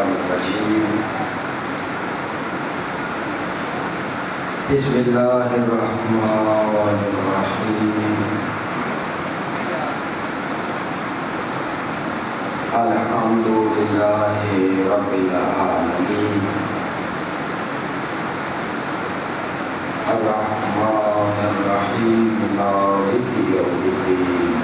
الشیطان الرجیم بسم اللہ الرحمن الرحیم الحمد للہ رب العالمین الرحمن الرحیم مالک یوم الدین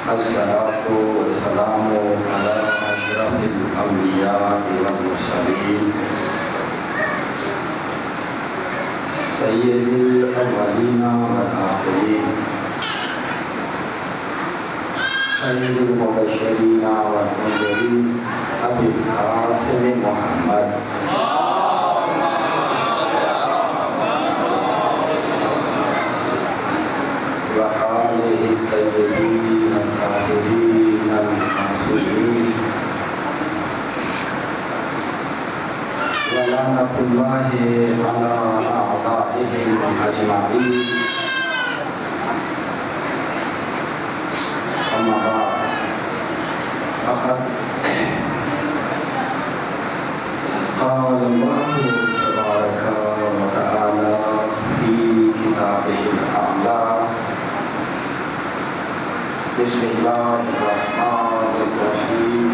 الصلاۃ والسلام علی اشرف الانبیاء والمرسلین سید الاولین والآخرین خیر المبشرین والمنذرین ابی القاسم محمد وآلہ الطیبین الطاہرین المعصومین ولعنۃ اللہ علی اعدائہم اجمعین اما بعد فقد قال اللہ تبارک و تعالی فی کتابہ الاعلی بسم اللہ الرحمن الرحیم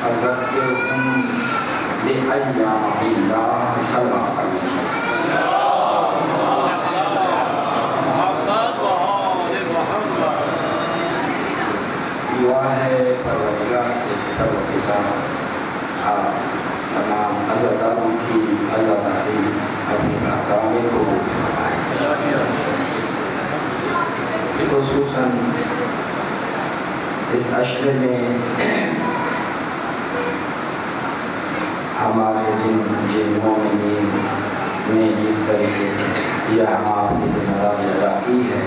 فذکرہم بایام اللہ صلی اللہ علیہ وسلم دعا ہے پروردگار سے پروردگار آپ تمام عزاداروں کی عزاداری اپنی بارگاہ میں قبول فرمائیں، خصوصاً اس عشرے میں ہمارے جن مومنین نے جس طریقے سے یہاں اپنی ذمہ داری ادا کی ہے،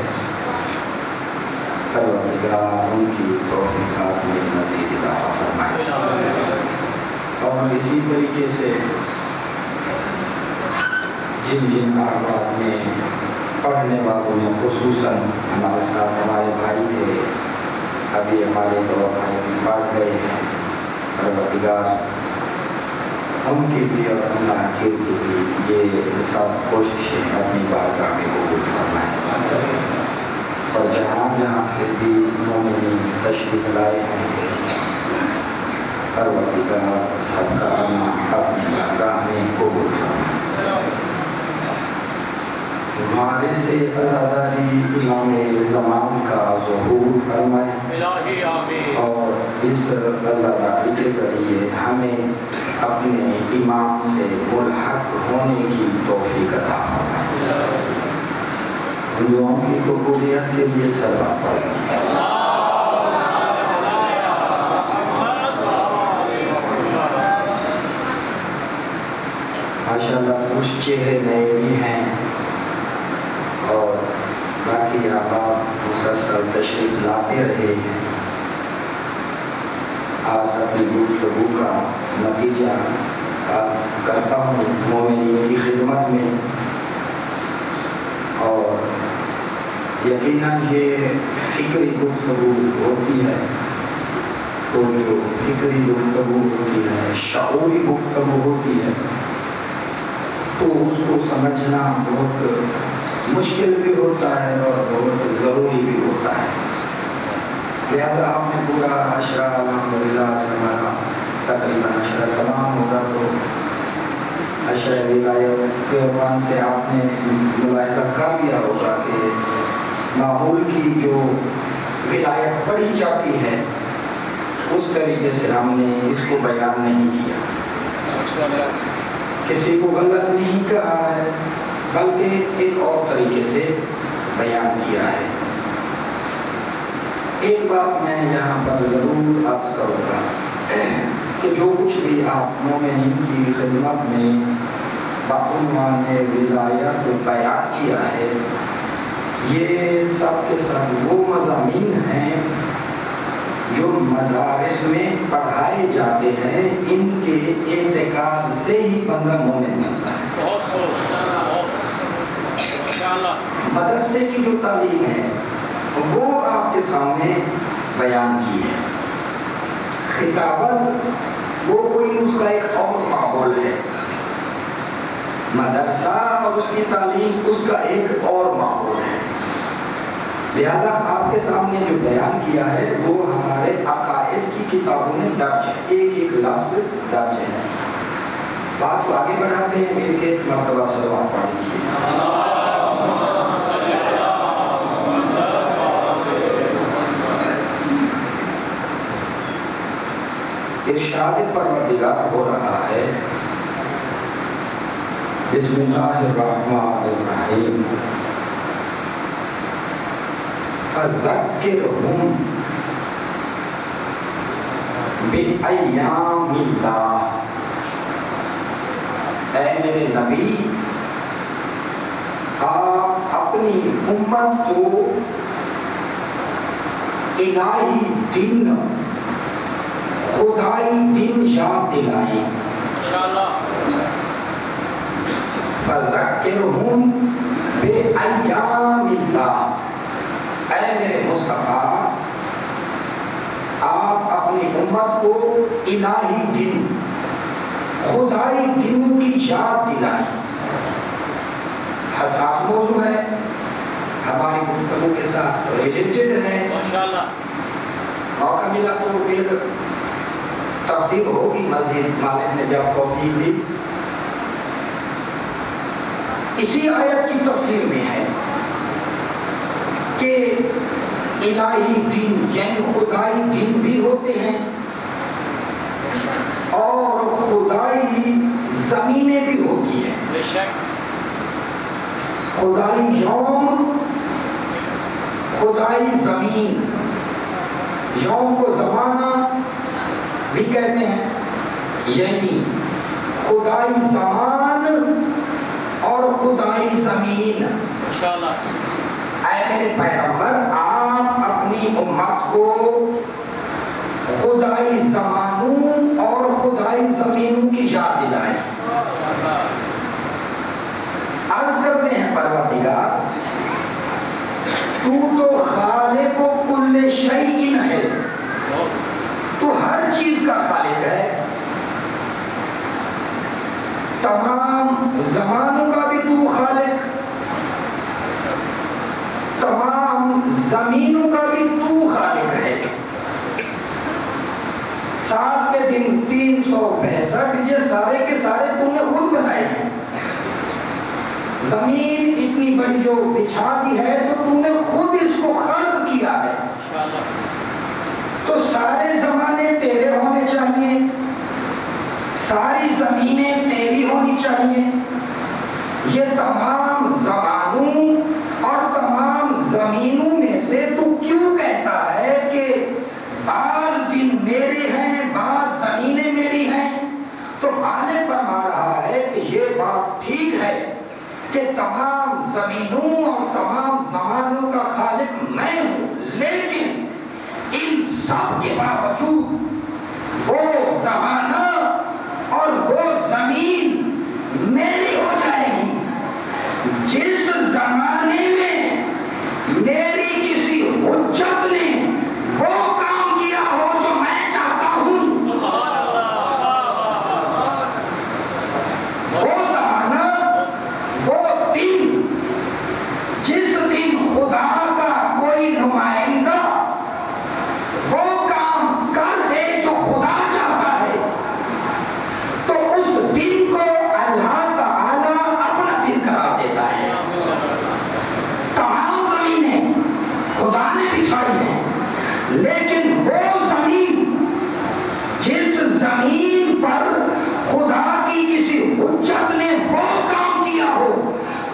پروردگار ان کی توفیقات میں مزید اضافہ فرمائے، اور اسی طریقے سے جن احباب نے پڑھنے والوں میں خصوصاً ہمارے ساتھ ہمارے بھائی تھے، ابھی ہمارے دو بھائی بھی پڑھ گئے ہیں، پروردگار ان کی بھی اور اللہ کی بھی یہ سب کوششیں اپنی بارگاہ میں قبول فرمائیں، اور جہاں سے بھی مومنین تشریف لائے ہیں، پروردگار سب کا آنا اپنی بارگاہ میں قبول فرمائیں۔ ہمارے سے عزاداری امام زمان کا ظہور فرمائے، اور اس عزاداری کے ذریعے ہمیں اپنے امام سے ملحق ہونے کی توفیق عطا فرمائے۔ ان دعاؤں کی قبولیت کے لیے صلوات پڑھیں۔ ماشاءاللہ کچھ چہرے نئے بھی ہیں، اور باقی احباب مسلسل تشریف لاتے رہے ہیں۔ آج اپنی گفتگو کا نتیجہ آج کرتا ہوں مومنین کی خدمت میں، اور یقیناً یہ فکری گفتگو ہوتی ہے، تو جو فکری گفتگو ہوتی ہے، شعوری گفتگو ہوتی ہے، تو اس کو سمجھنا بہت مشکل بھی ہوتا ہے اور بہت ضروری بھی ہوتا ہے۔ لہذا آپ نے پورا عشرہ الحمدللہ ہمارا تقریباً عشرہ تمام ہوگا، تو عشرہ ولایت کے عنوان سے آپ نے ملاحظہ کر لیا ہوگا کہ ماحول کی جو ولایت پڑھی جاتی ہے اس طریقے سے ہم نے اس کو بیان نہیں کیا، کسی کو غلط نہیں کہا ہے، بلکہ ایک اور طریقے سے بیان کیا ہے۔ ایک بات میں یہاں پر ضرور عرض کروں گا کہ جو کچھ بھی آپ مومنین کی خدمت میں بعنوان ولایت بیان کیا ہے، یہ سب کے سب وہ مضامین ہیں جو مدارس میں پڑھائے جاتے ہیں، ان کے اعتقاد سے ہی بندہ مومن بنتا ہے۔ مدرسے کی جو تعلیم ہے وہ آپ کے سامنے بیان کی ہے. خطابت وہ کوئی اس کا ایک اور ماحول ہے، مدرسہ اور اس کی تعلیم اس کا ایک اور ماحول ہے. لہذا آپ کے سامنے جو بیان کیا ہے وہ ہمارے عقائد کی کتابوں میں درج ہے، ایک ایک لفظ درج ہے. بات کو آگے بڑھاتے ہیں، مل کے ایک مرتبہ صلوات پڑھ لیجیے. ارشاد پروردگار ہو رہا ہے، بسم اللہ الرحمن الرحیم، فذکرہم بأیام اللہ. اے میرے نبی، آپ اپنی امت کو الہی دن، خدائی دن یاد دلائیں. فذکرہم بأیام اللہ. اے میرے مصطفیٰ، آپ اپنی امت کو الہی دن، خدائی دن کی یاد دلائیں. حساس موضوع ہے، ہماری گفتگو کے ساتھ ریلیٹڈ ہے. موقع ملا تو پھر تفسیر ہوگی مزید، مالک نے جب توفیق دی. اسی آیت کی تفسیر میں ہے کہ الہی دن یعنی خدائی دن بھی ہوتے ہیں اور خدائی زمینیں بھی ہوتی ہیں. خدائی یوم، خدائی زمین. یوم کو زمانہ بھی کہتے ہیں، یعنی خدائی زمان اور خدائی زمین. اے میرے پیغمبر، آپ اپنی امت کو خدائی زمانوں اور خدائی زمینوں کی یاد دلائیں. عرض کرتے ہیں پروردگار، تو خالق و کل شیء ہے، تو ہر چیز کا خالق ہے. تمام زمانوں کا بھی تو خالق، تمام زمینوں کا بھی تو خالق ہے. سال کے دن 365 یہ سارے کے سارے تو نے خود بنائے ہیں. زمین اتنی بڑی جو بچھا دی ہے تو نے خود اس کو خلق کیا ہے. تو سارے زمانے تیرے ہونے چاہیے، ساری زمینیں تیری ہونی چاہیے. یہ تمام زمانوں اور تمام زمینوں میں سے تو کیوں کہتا ہے کہ بعض دن میرے ہیں، بعض زمینیں میری ہیں؟ تو مالک فرما رہا ہے کہ یہ بات ٹھیک ہے کہ تمام زمینوں اور تمام زمانوں کا خالق میں ہوں، لیکن ان سب کے باوجود وہ زمانہ اور وہ زمین میری ہو جائے گی جس زمانے میں میری کسی حجت نے وہ کام کیا ہو جو میں چاہتا ہوں. وہ زمانہ، وہ دن جس دن خدا کا کوئی نمائندہ وہ کام کر دے جو خدا چاہتا ہے، تو اس دن کو اللہ تعالی اپنا دن قرار دیتا ہے. تمام زمینیں خدا نے بچھائی ہیں، لیکن وہ زمین جس زمین پر خدا کی کسی حجت نے وہ کام کیا ہو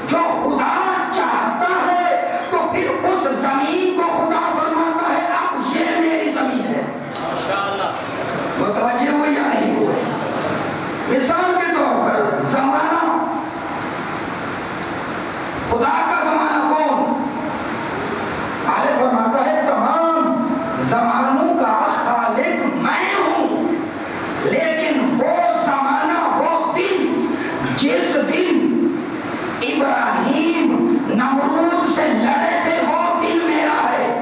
جو خدا چاہتا ہے، تو پھر اس زمین کو خدا فرماتا ہے اب یہ میری زمین ہے. متوجہ ہوئے یا نہیں ہوئے؟ مثال کے طور پر زمانہ، خدا کا زمانہ کون؟ مالک فرماتا ہے تمام زمانوں کا خالق میں ہوں، لیکن وہ زمانہ، وہ دن جس دن ابراہیم نمرود سے لڑے تھے وہ دن میرا ہے.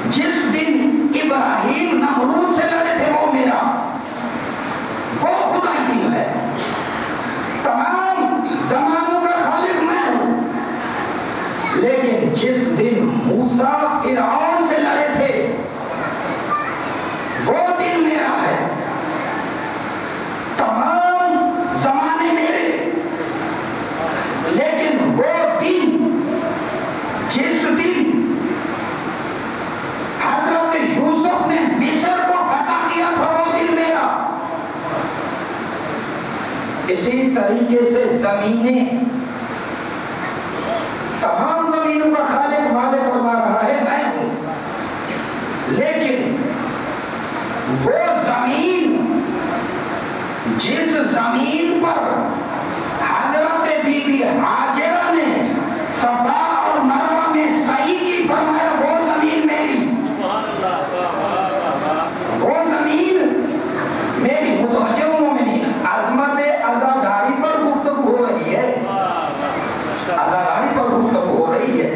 جس دن ابراہیم نمرود سے لڑے تھے وہ میرا، وہ خدا ہی ہے، تمام زمانوں کا خالق میں ہوں۔ لیکن جس دن موسیٰ فرعون سے لڑے تھے وہ دن میرا ہے، تمام زمانے میرے، لیکن وہ دن جس دن حضرت یوسف نے مصر کو فتح کیا تھا وہ دن میرا۔ اسی طریقے سے زمینیں، تمام زمینوں کا خالق مالک فرما رہا ہے میں ہوں، لیکن وہ زمین جس زمین پر حضرت بی بی ہاجرہ نے صفا اور مروہ میں سعی کی، فرمایا وہ زمین میری، وہ زمین میری۔ متوجہ مومنین، عظمت عزاداری پر گفتگو ہو رہی ہے، عزاداری پر گفتگو ہو رہی ہے،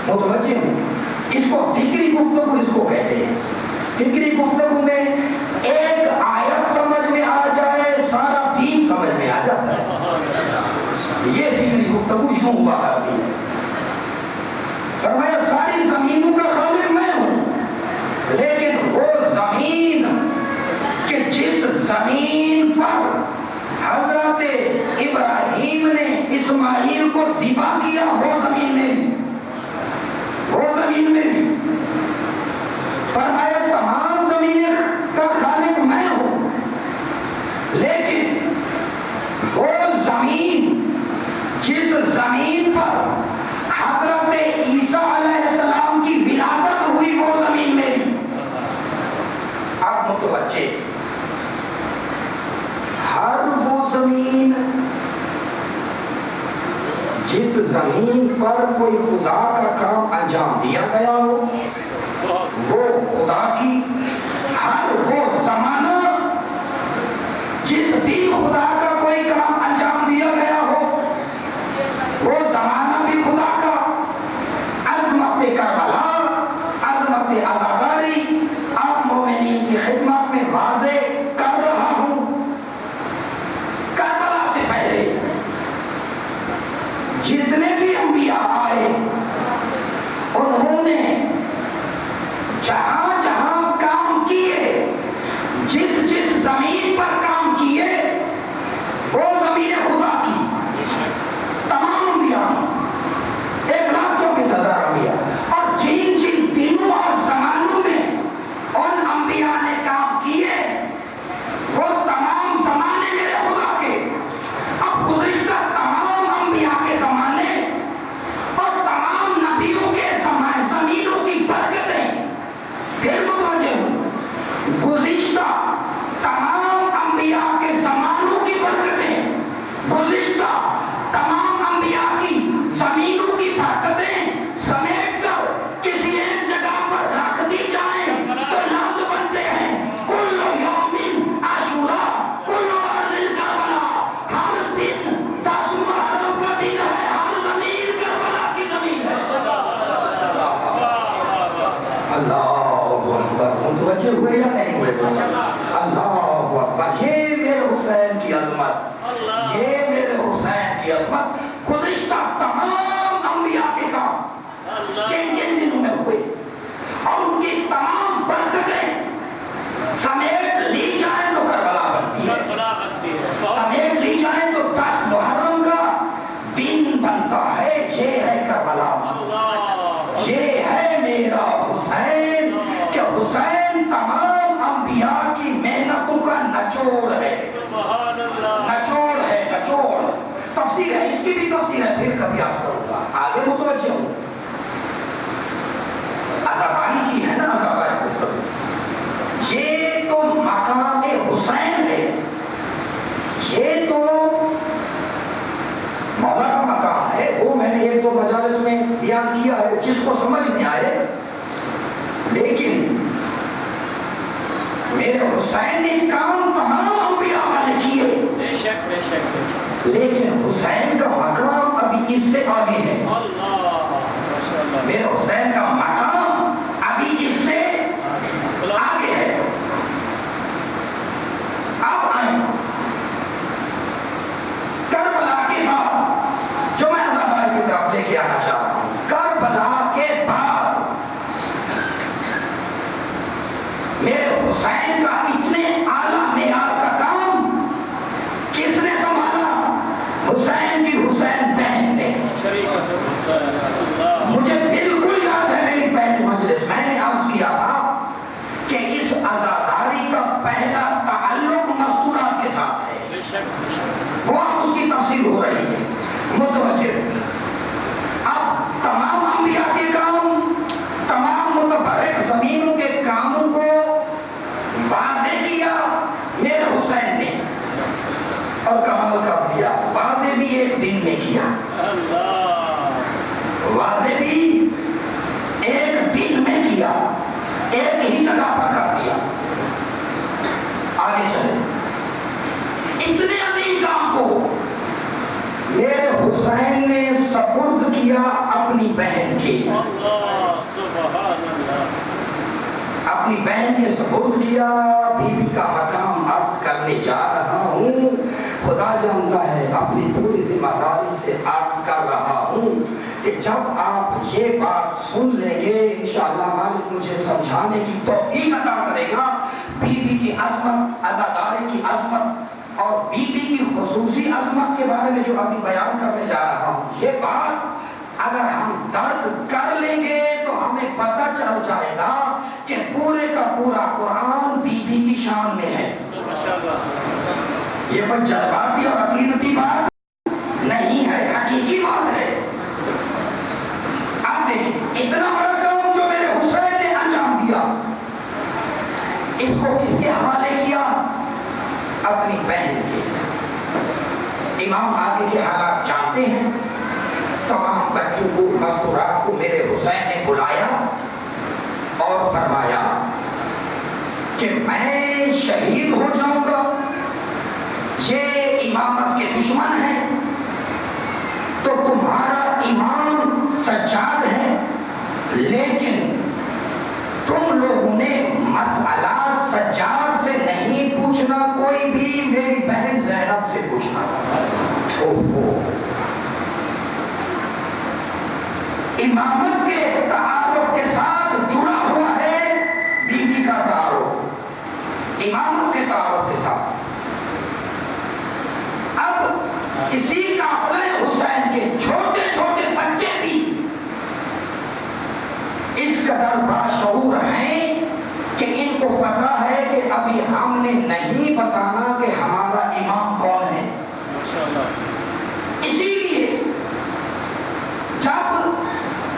متوجہ ہوں۔ اس کو فکری گفتگو اس کو کہتے ہیں۔ فکری گفتگو میں ایک آیت سمجھ میں آ جائے سارا دین سمجھ میں آ جاتا ہے، یہ فکری گفتگو یوں ہوا کرتی ہے۔ فرمایا ساری زمینوں کا خالق میں ہوں، لیکن وہ زمین کہ جس زمین پر حضرت ابراہیم نے اسماعیل کو ذبح کیا وہ زمین میری، وہ زمین میری۔ فرمایا تمام زمینیں کا خالق میں ہوں، لیکن وہ زمین جس زمین پر حضرت عیسیٰ علیہ السلام کی ولادت ہوئی وہ زمین میری۔ اب متوجہ، ہر وہ زمین جس زمین پر کوئی خدا کا کام انجام دیا گیا ہو وہ خدا کی، ہر وہ زمانہ جس دن خدا کا کوئی کام انجام دیا گیا ہو وہ زمانہ بھی خدا کا۔ عظمت کربلا، عظمت عزاداری آپ مومنین کی خدمت میں واضح کر رہا ہوں۔ کربلا سے پہلے جتنے بھی انبیاء آئے انہوں نے جہاں جہاں کام کیے، جس جس زمین پر کام کیے وہ زمین خدا کی، تمام انبیاء کی، 1,24,000 انبیاء، اور جن جن دنوں اور زمانوں میں ان انبیاء نے کام کیے وہ تمام زمانے میرے خدا کے۔ اب گزشتہ تمام انبیاء کے زمانے اور تمام نبیوں کے زمینوں کی برکتیں، پھر متوجہ ہوں، گزشتہ تمام انبیاء کے زمانوں کی برکتیں، گزشتہ تمام انبیاء کی زمینوں کی برکتیں سمیٹ کر کسی ایک جگہ پر رکھ دی جائیں تو لفظ بنتے ہیں کل یوم عاشوراء، کل ارض کربلا، ہر دن 10 محرم کا دن ہے، ہر زمین کربلا کی زمین ہے۔ اللہ اکبر، متوجہ ہوئے یا نہیں ہوئے؟ اللہ اکبر، یہ میرے حسین کی عظمت، یہ میرے حسین کی عظمت۔ گزشتہ تمام انبیاء کے کام جن جن دنوں میں ہوئے اور ان کی تمام برکتیں سمیٹ لی جائیں تو کربلا بنتی ہے، سمیٹ لی جائیں تو 10 محرم کا دن بنتا ہے۔ یہ ہے کربلا، یہ ہے میرا حسین، کہ حسین تمام انبیاء کی محنتوں کا نچوڑ ہے، نچوڑ ہے، نچوڑ۔ تفسیر ہے، اس کی بھی تفسیر ہے، پھر کبھی آپ کروں گا، آگے متوجہ ہوں۔ عزاداری کی ہے نا، عزاداری گفتگو، یہ تو مقام حسین ہے، یہ تو مولا کا مقام ہے۔ وہ میں نے 1-2 مجالس میں بیان کیا ہے، جس کو سمجھ میں آئے۔ لیکن میرے حسین نے کام تمام انبیاء والے کیے، لیکن حسین کا مقام ابھی اس سے آگے ہے، میرے حسین کا مقام ابھی اس مجھے بالکل یاد ہے میری پہلی مجلس میں نے عرض کیا تھا کہ اس عزاداری کا پہلا تعلق مستورات کے ساتھ ہے، وہ اب اس کی تفصیل ہو رہی ہے، متوجہ۔ اب تمام انبیاء کے کام، تمام متبرک زمینوں کے کاموں کو واضح کیا میرے حسین نے، اور کمال کر دیا، واضح بھی ایک دن میں کیا، واضح بھی ایک دن میں کیا، ایک ہی جگہ پر کر دیا۔ آگے چلے، اتنے عظیم کام کو میرے حسین نے سپرد کیا اپنی بہن کے، اپنی بہن کے سپرد کیا۔ بی بی کا مقام عرض کرنے جا رہا ہوں، خدا جانتا ہے اپنی پوری ذمہ داری سے عرض کر رہا ہوں کہ جب آپ یہ بات سن لیں گے انشاءاللہ مالک مجھے سمجھانے کی توفیق عطا کرے گا۔ بی بی کی عظمت، عزاداری کی عظمت اور بی بی کی خصوصی عظمت کے بارے میں جو ابھی بیان کرنے جا رہا ہوں، یہ بات اگر ہم درک کر لیں گے تو ہمیں پتہ چل جائے گا کہ پورے کا پورا قرآن بی بی کی شان میں ہے۔ یہ کوئی جذباتی اور عقیدتی بات نہیں ہے، حقیقی بات ہے۔ آپ دیکھیں اتنا بڑا کام جو میرے حسین نے انجام دیا، اس کو کس کے حوالے کیا؟ اپنی بہن کے۔ امام آگے کے حالات جانتے ہیں، تمام بچوں کو، مستورات کو میرے حسین نے بلایا اور فرمایا کہ میں شہید ہو جاؤں گا، یہ امامت کے دشمن ہیں، تو تمہارا امام سجاد ہے، لیکن تم لوگوں نے مسئلہ سجاد سے نہیں پوچھنا، کوئی بھی میری بہن زینب سے پوچھنا۔ امامت کے تعارف کے ساتھ جڑا ہوا ہے بی بی کا تعارف، امامت کے تعارف کے ساتھ۔ اب اسی قافلہ حسین کے چھوٹے چھوٹے بچے بھی اس قدر باشعور ہیں کہ ان کو پتا ہے کہ ابھی ہم نے نہیں بتانا کہ ہمارا امام کون ہے۔ اسی لیے جب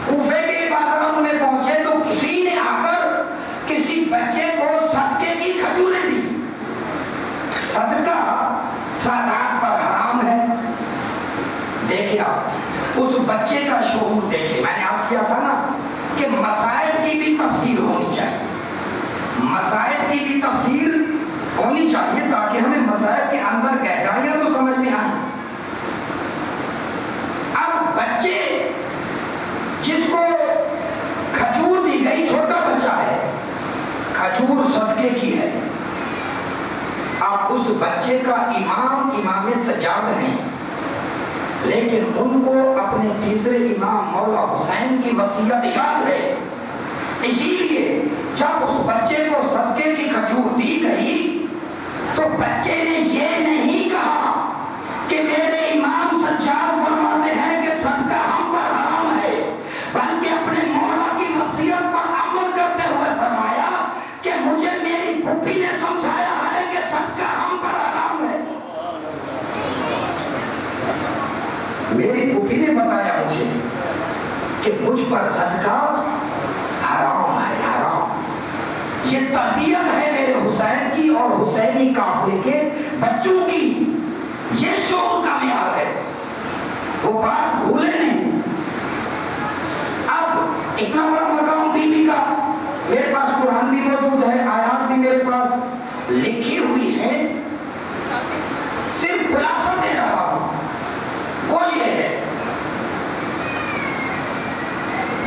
کوفے کے بازاروں میں پہنچے تو کسی نے آ کر کسی بچے کو صدقے کی کھجوریں دی۔ صدقہ سادات پر حرام ہے۔ دیکھیں آپ اس بچے کا شعور دیکھیں، میں نے عرض کیا تھا نا کہ مسائل کی بھی تفسیر ہونی چاہیے، مسائل کی بھی تفسیر ہونی چاہیے تاکہ ہمیں مسائل کے اندر گہرائیاں تو سمجھ میں آئیں۔ اب بچے جس کو کھجور دی گئی، چھوٹا بچہ ہے، کھجور صدقے کی ہے، اب اس بچے کا امام سجاد ہیں، لیکن ان کو اپنے تیسرے امام مولا حسین کی وصیت یاد ہے۔ اسی لیے جب اس بچے کو صدقے کی کھجور دی گئی تو بچے نے یہ نہیں کہا کہ میرے امام سجاد فرماتے ہیں کہ صدقہ ہم پر حرام ہے، بلکہ اپنے مولا کی وصیت پر عمل کرتے ہوئے فرمایا کہ مجھے میری پھوپھی نے سمجھایا ہے کہ صدقہ ہم پر حرام ہے۔ میری پھوپھی نے بتایا مجھے کہ مجھ پر صدقہ حرام ہے، حرام۔ یہ تربیت ہے میرے حسین کی اور حسینی قافلے کے بچوں کی، یہ شعور کا معیار ہے، وہ بات بھولے نہیں۔ اب اتنا بڑا مقام بی بی کا، میرے پاس قرآن بھی موجود ہے، آیات بھی میرے پاس لکھی ہوئی ہے، صرف خلاصہ دے رہا ہوں۔ وہ یہ ہے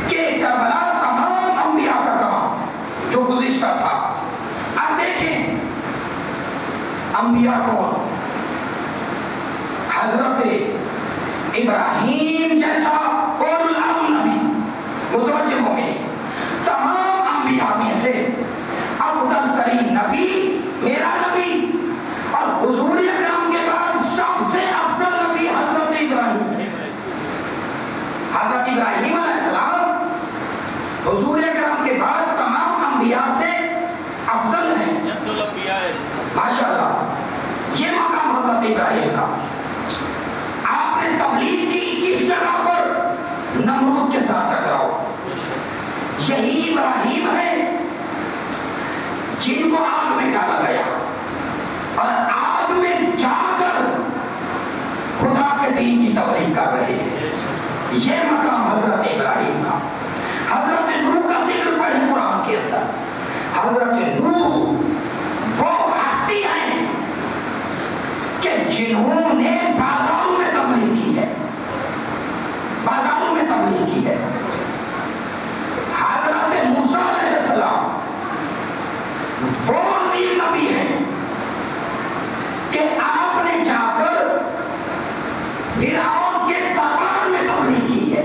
کہ کربلا تمام انبیاء کا کام جو گزشتہ تھا۔ اب دیکھیں انبیاء کون؟ حضرت ابراہیم جیسا اولو العزم نبی، متوجہ مومنین، تمام انبیاء میں سے افضل ترین نبی میرا نبی، اور حضور اکرم کے بعد سب سے افضل نبی حضرت ابراہیم۔ ابراہیم علیہ السلام حضور اکرم کے بعد تمام انبیاء سے افضل ہیں، جد الانبیاء، ماشاءاللہ۔ یہ مقام حضرت ابراہیم کا۔ آپ نے تبلیغ کی اس جگہ پر نمرود کے ساتھ ٹکراؤ۔ یہی ابراہیم ہے جن کو آگ میں ڈالا گیا اور آگ میں جا کر خدا کے دین کی تبلیغ کر رہے ہیں۔ یہ مقام حضرت ابراہیم کا۔ حضرت نوح کا ذکر پڑھیں قرآن کے اندر۔ حضرت نوح وہ ہستی ہیں کہ جنہوں نے بازاروں میں تبلیغ کی ہے، بازاروں میں تبلیغ کی ہے۔ حضرت موسیٰ علیہ السلام وہ عظیم نبی ہیں کہ آپ نے جا کر فرعون کے دربار میں تبلیغ کی ہے۔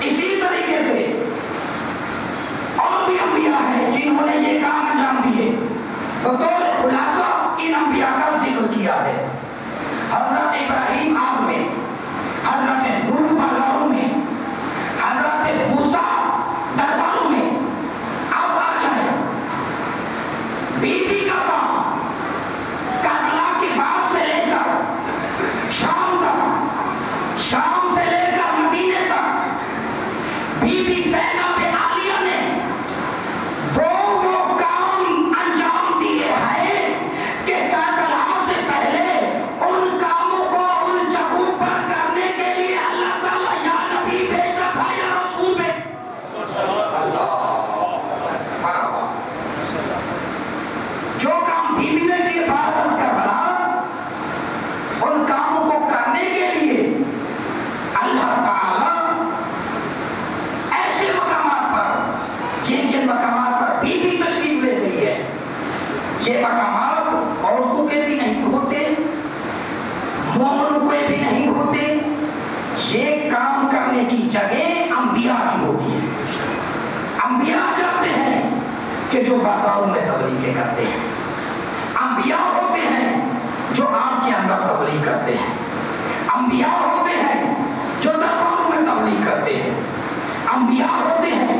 اسی طریقے سے اور بھی انبیاء ہیں جنہوں نے یہ کام انجام دیے۔ بطور خلاصہ ان انبیاء کا ذکر کیا ہے۔ حضرت ابراہیم آگ میں، حضرت نوح بازاروں میں، حضرت موسیٰ درباروں میں۔ اب آ جائیں بی بی کا کام کربلا کے بعد سے لے کر شام تک، شام سے لے کر مدینے تک بی بی زینب عالیہ نے وہ کام انجام دیے ہیں کہ کربلا سے پہلے ان کاموں کو ان جگہوں پر کرنے کے لیے اللہ تعالیٰ یا نبی بھیجتا تھا یا رسول بھیجتا اللہ۔ جو کام بی بی نے کیے بعد از کربلا، ان کاموں کو کرنے کے لیے اللہ تعالیٰ ایسے مقامات پر، جن جن مقامات پر بی بی تشریف لے گئی ہے، یہ مقامات عورتوں کے بھی نہیں ہوتے، مومنوں کے بھی نہیں ہوتے۔ یہ کام کرنے کی جگہ انبیاء کی ہوتی ہے۔ انبیاء جاتے ہیں کہ جو بازاروں میں تبلیغ کرتے ہیں، انبیاء ہوتے ہیں جو آگ کے اندر تبلیغ کرتے ہیں، انبیاء ہوتے ہیں جو درباروں میں تبلیغ کرتے ہیں، انبیاء ہوتے ہیں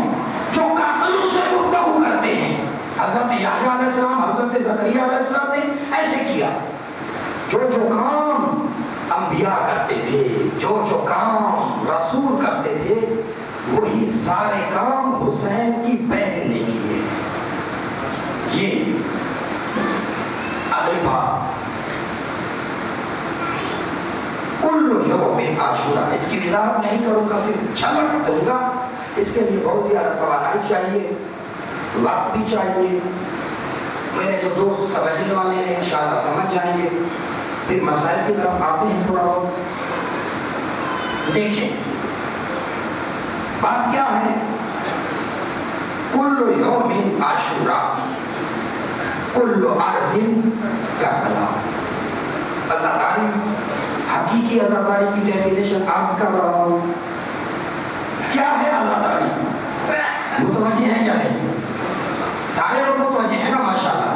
جو قاتلوں سے گفتگو کرتے ہیں۔ حضرت یحییٰ علیہ السلام، حضرت زکریا علیہ السلام نے ایسے کیا۔ جو جو کام انبیاء کرتے تھے، جو جو کام رسول کرتے تھے، وہی سارے کام حسین کی بہن نے کیے۔ یہ اگلی بات، کل یوم عاشورہ، اس کی وضاحت نہیں کروں گا، صرف جھلک دوں گا۔ اس کے لیے بہت زیادہ توانائی چاہیے، وقت بھی چاہیے۔ میرے جو دوست سمجھنے والے ہیں انشاءاللہ سمجھ جائیں گے۔ پھر مسائل کی طرف آتے ہیں تھوڑا بہت۔ دیکھیں بات کیا ہے، کل یوم عاشورہ کل ارض کربلا۔ عزاداری، حقیقی عزاداری کی ڈیفینیشن عرض کر رہا ہوں۔ کیا ہے عزاداری؟ متوجہ ہیں یا نہیں؟ سارے لوگ متوجہ ہیں نا ماشاءاللہ۔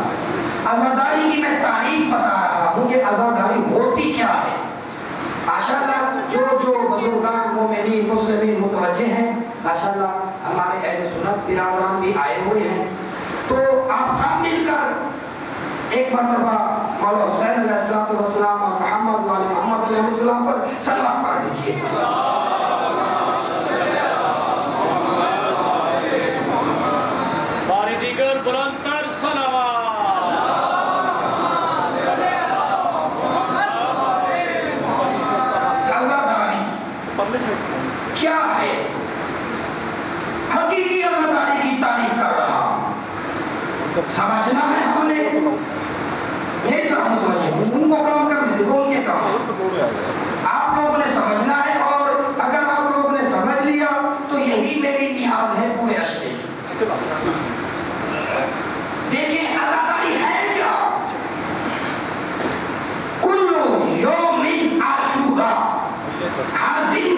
عزاداری کی میں تعریف بتا رہا ہوں کہ عزاداری ہوتی کیا ہے۔ ماشاءاللہ جو بزرگان مومنین مسلمین متوجہ ہیں، ماشاءاللہ ہمارے اہل سنت برادران بھی آئے ہوئے ہیں، تو آپ سب مل کر ایک مرتبہ مولا حسین علیہ السلام اور محمد والے محمد علیہ السلام پر صلوات پڑھ دیجیے۔ باری دیگر بلندتر صلوات۔ عزاداری کیا ہے؟ حقیقی عزاداری کی تعریف کر رہا ہوں۔ سمجھنا ہے ہم نے، میری طرف متوجہ، ان کو کام کرنے دے، ان کے کام آپ لوگوں نے سمجھنا ہے، اور اگر آپ لوگوں نے سمجھ لیا تو یہی میری نیاز ہے پورے عشرے کی۔ دیکھیں عزاداری ہے کیا؟ کل یوم عاشورہ، ہر دن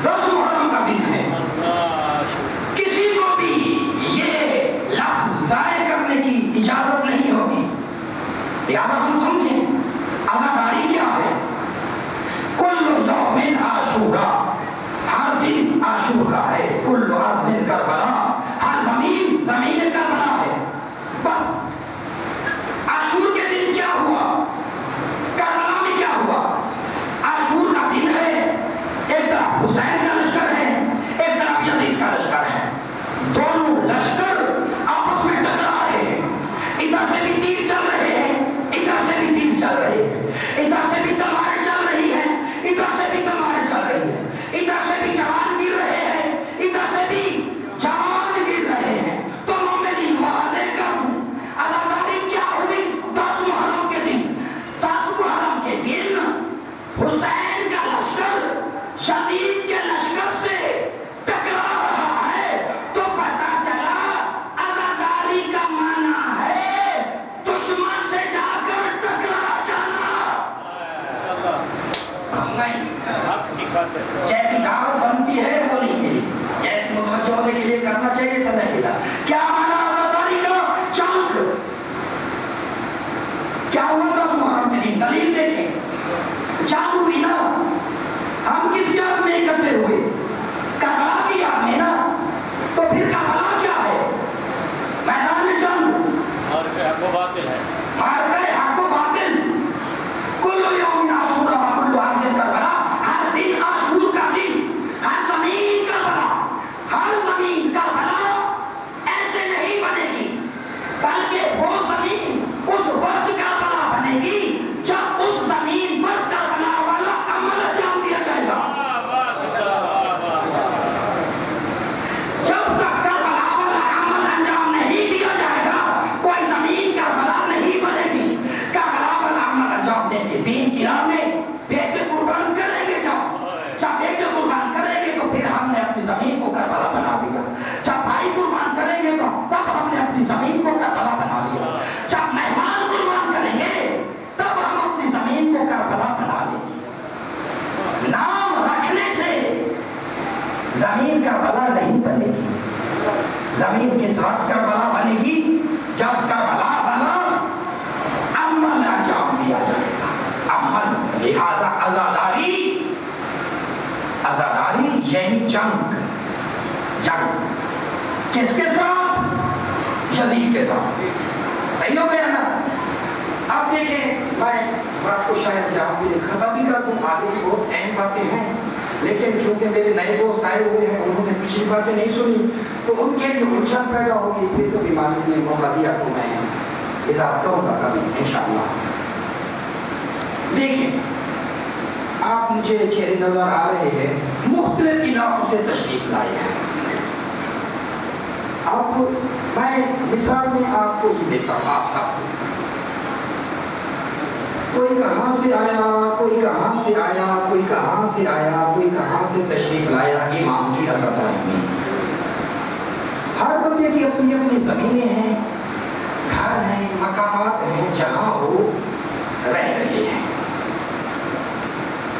10 محرم کا دن ہے۔ کسی کو بھی یہ لفظ ضائع کرنے کی اجازت نہیں ہوگی۔ لہذا ہم سمجھیں عزاداری کیا ہے۔ کل یوم لیت نہیلا. کیا مانا آزاداری کا؟ چانک. کیا ہوا تھا اس محرم کے دن؟ دلیل دیکھیں. جنگ ہوئی نا, ہم کس یاد میں اکٹھے ہوئے؟ کربلا کی یاد میں نا. تو پھر کربلا کیا ہے؟ میدان جنگ. مارکہ حق و باطل ہے. مارکہ حق و باطل. کل یوم عاشور و کل عام کربلا. ہر دن عاشور کا دن, ہر زمین کربلا. ہر زمین کربلا ایسے نہیں بنے گی, بلکہ وہ زمین اس وقت کربلا بنے گی جب اس زمین پر کربلا والا عمل انجام دیا جائے گا. جب تک کربلا والا عمل انجام نہیں دیا جائے گا, کوئی زمین کربلا نہیں بنے گی. کربلا والا عمل انجام دیں گے دین کی راہ میں, بیٹے قربان کریں گے. جب بیٹے قربان کریں گے تو پھر ہم نے اپنی زمین کو کربلا بنا لیا. جب بھائی قربان کریں گے تو تب ہم نے اپنی زمین کو کربلا بنا لیا. جب مہمان قربان کریں گے تب ہم اپنی زمین کو کربلا بنا لیں گے. نام رکھنے سے زمین کربلا نہیں بنے گی. زمین کس وقت کربلا بنے گی؟ جب کربلا والا عمل انجام دیا جائے گا. عمل. لہذا عزاداری, عزاداری یعنی جنگ. جنگ کس کے ساتھ؟ یزید کے ساتھ. صحیح ہو گیا نا؟ اب دیکھیں, میں بات کو شاید یہاں پہ ختم بھی کر دوں, آگے بھی بہت اہم باتیں ہیں, لیکن کیونکہ میرے نئے دوست آئے ہوئے ہیں, انہوں نے پچھلی باتیں نہیں سنی, تو ان کے لیے الجھن پیدا ہوگی. پھر تو بیماری نے موقع دیا تو میں اضافہ کروں گا کبھی انشاءاللہ. دیکھیں, آپ مجھے چہرے نظر آ رہے ہیں, مختلف علاقوں سے تشریف لائے ہیں. اب میں مثال میں آپ کو ہی دیتا ہوں, آپ سب کو. کوئی کہاں سے آیا, کوئی کہاں سے آیا, کوئی کہاں سے آیا, کوئی کہاں سے تشریف لایا امام کی عزاداری میں. ہر بندے کی اپنی اپنی زمینیں ہیں, گھر ہیں, مقامات ہیں جہاں وہ رہ رہے ہیں.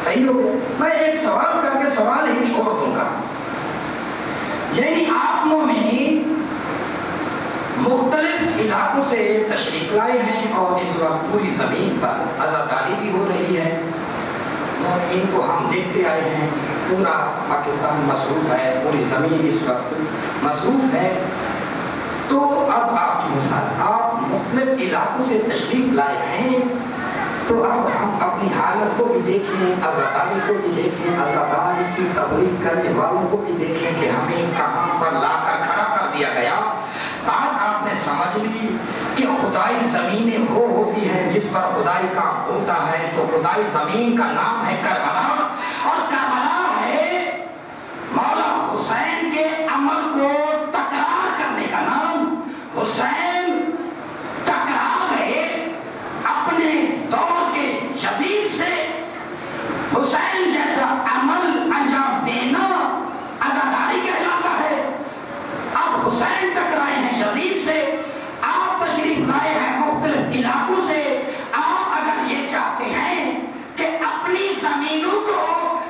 صحیح ہو گیا؟ میں ایک سوال کر کے سوال ہی چھوڑ دوں گا. یعنی آپ مومنین مختلف علاقوں سے تشریف لائے ہیں اور اس وقت پوری زمین پر عزاداری بھی ہو رہی ہے. ان کو ہم دیکھتے آئے ہیں, پورا پاکستان مصروف ہے, پوری زمین اس وقت مصروف ہے. تو اب آپ کی مثال, آپ مختلف علاقوں سے تشریف لائے ہیں, تو اب ہم اپنی حالت کو بھی دیکھیں, عزاداری کو بھی دیکھیں, عزاداری کی تبلیغ کرنے والوں کو بھی دیکھیں کہ ہمیں کہاں پر لا کر کھڑا کر دیا گیا. بات آپ نے سمجھ لی کہ خدائی زمینیں وہ ہوتی ہیں جس پر خدائی کا ہوتا ہے. تو خدائی زمین کا نام ہے کربلا, اور کربلا ہے مولا حسین کے عمل کو تکرار کرنے کا نام. حسین ٹکرا گئے اپنے دور کے یزید سے. حسین جیسا عمل انجام دینا عزاداری کہلاتا ہے. اب حسین ٹکرائے ہیں یزید سے, آپ تشریف لائے ہیں مختلف علاقوں سے. آپ اگر یہ چاہتے ہیں کہ اپنی زمینوں کو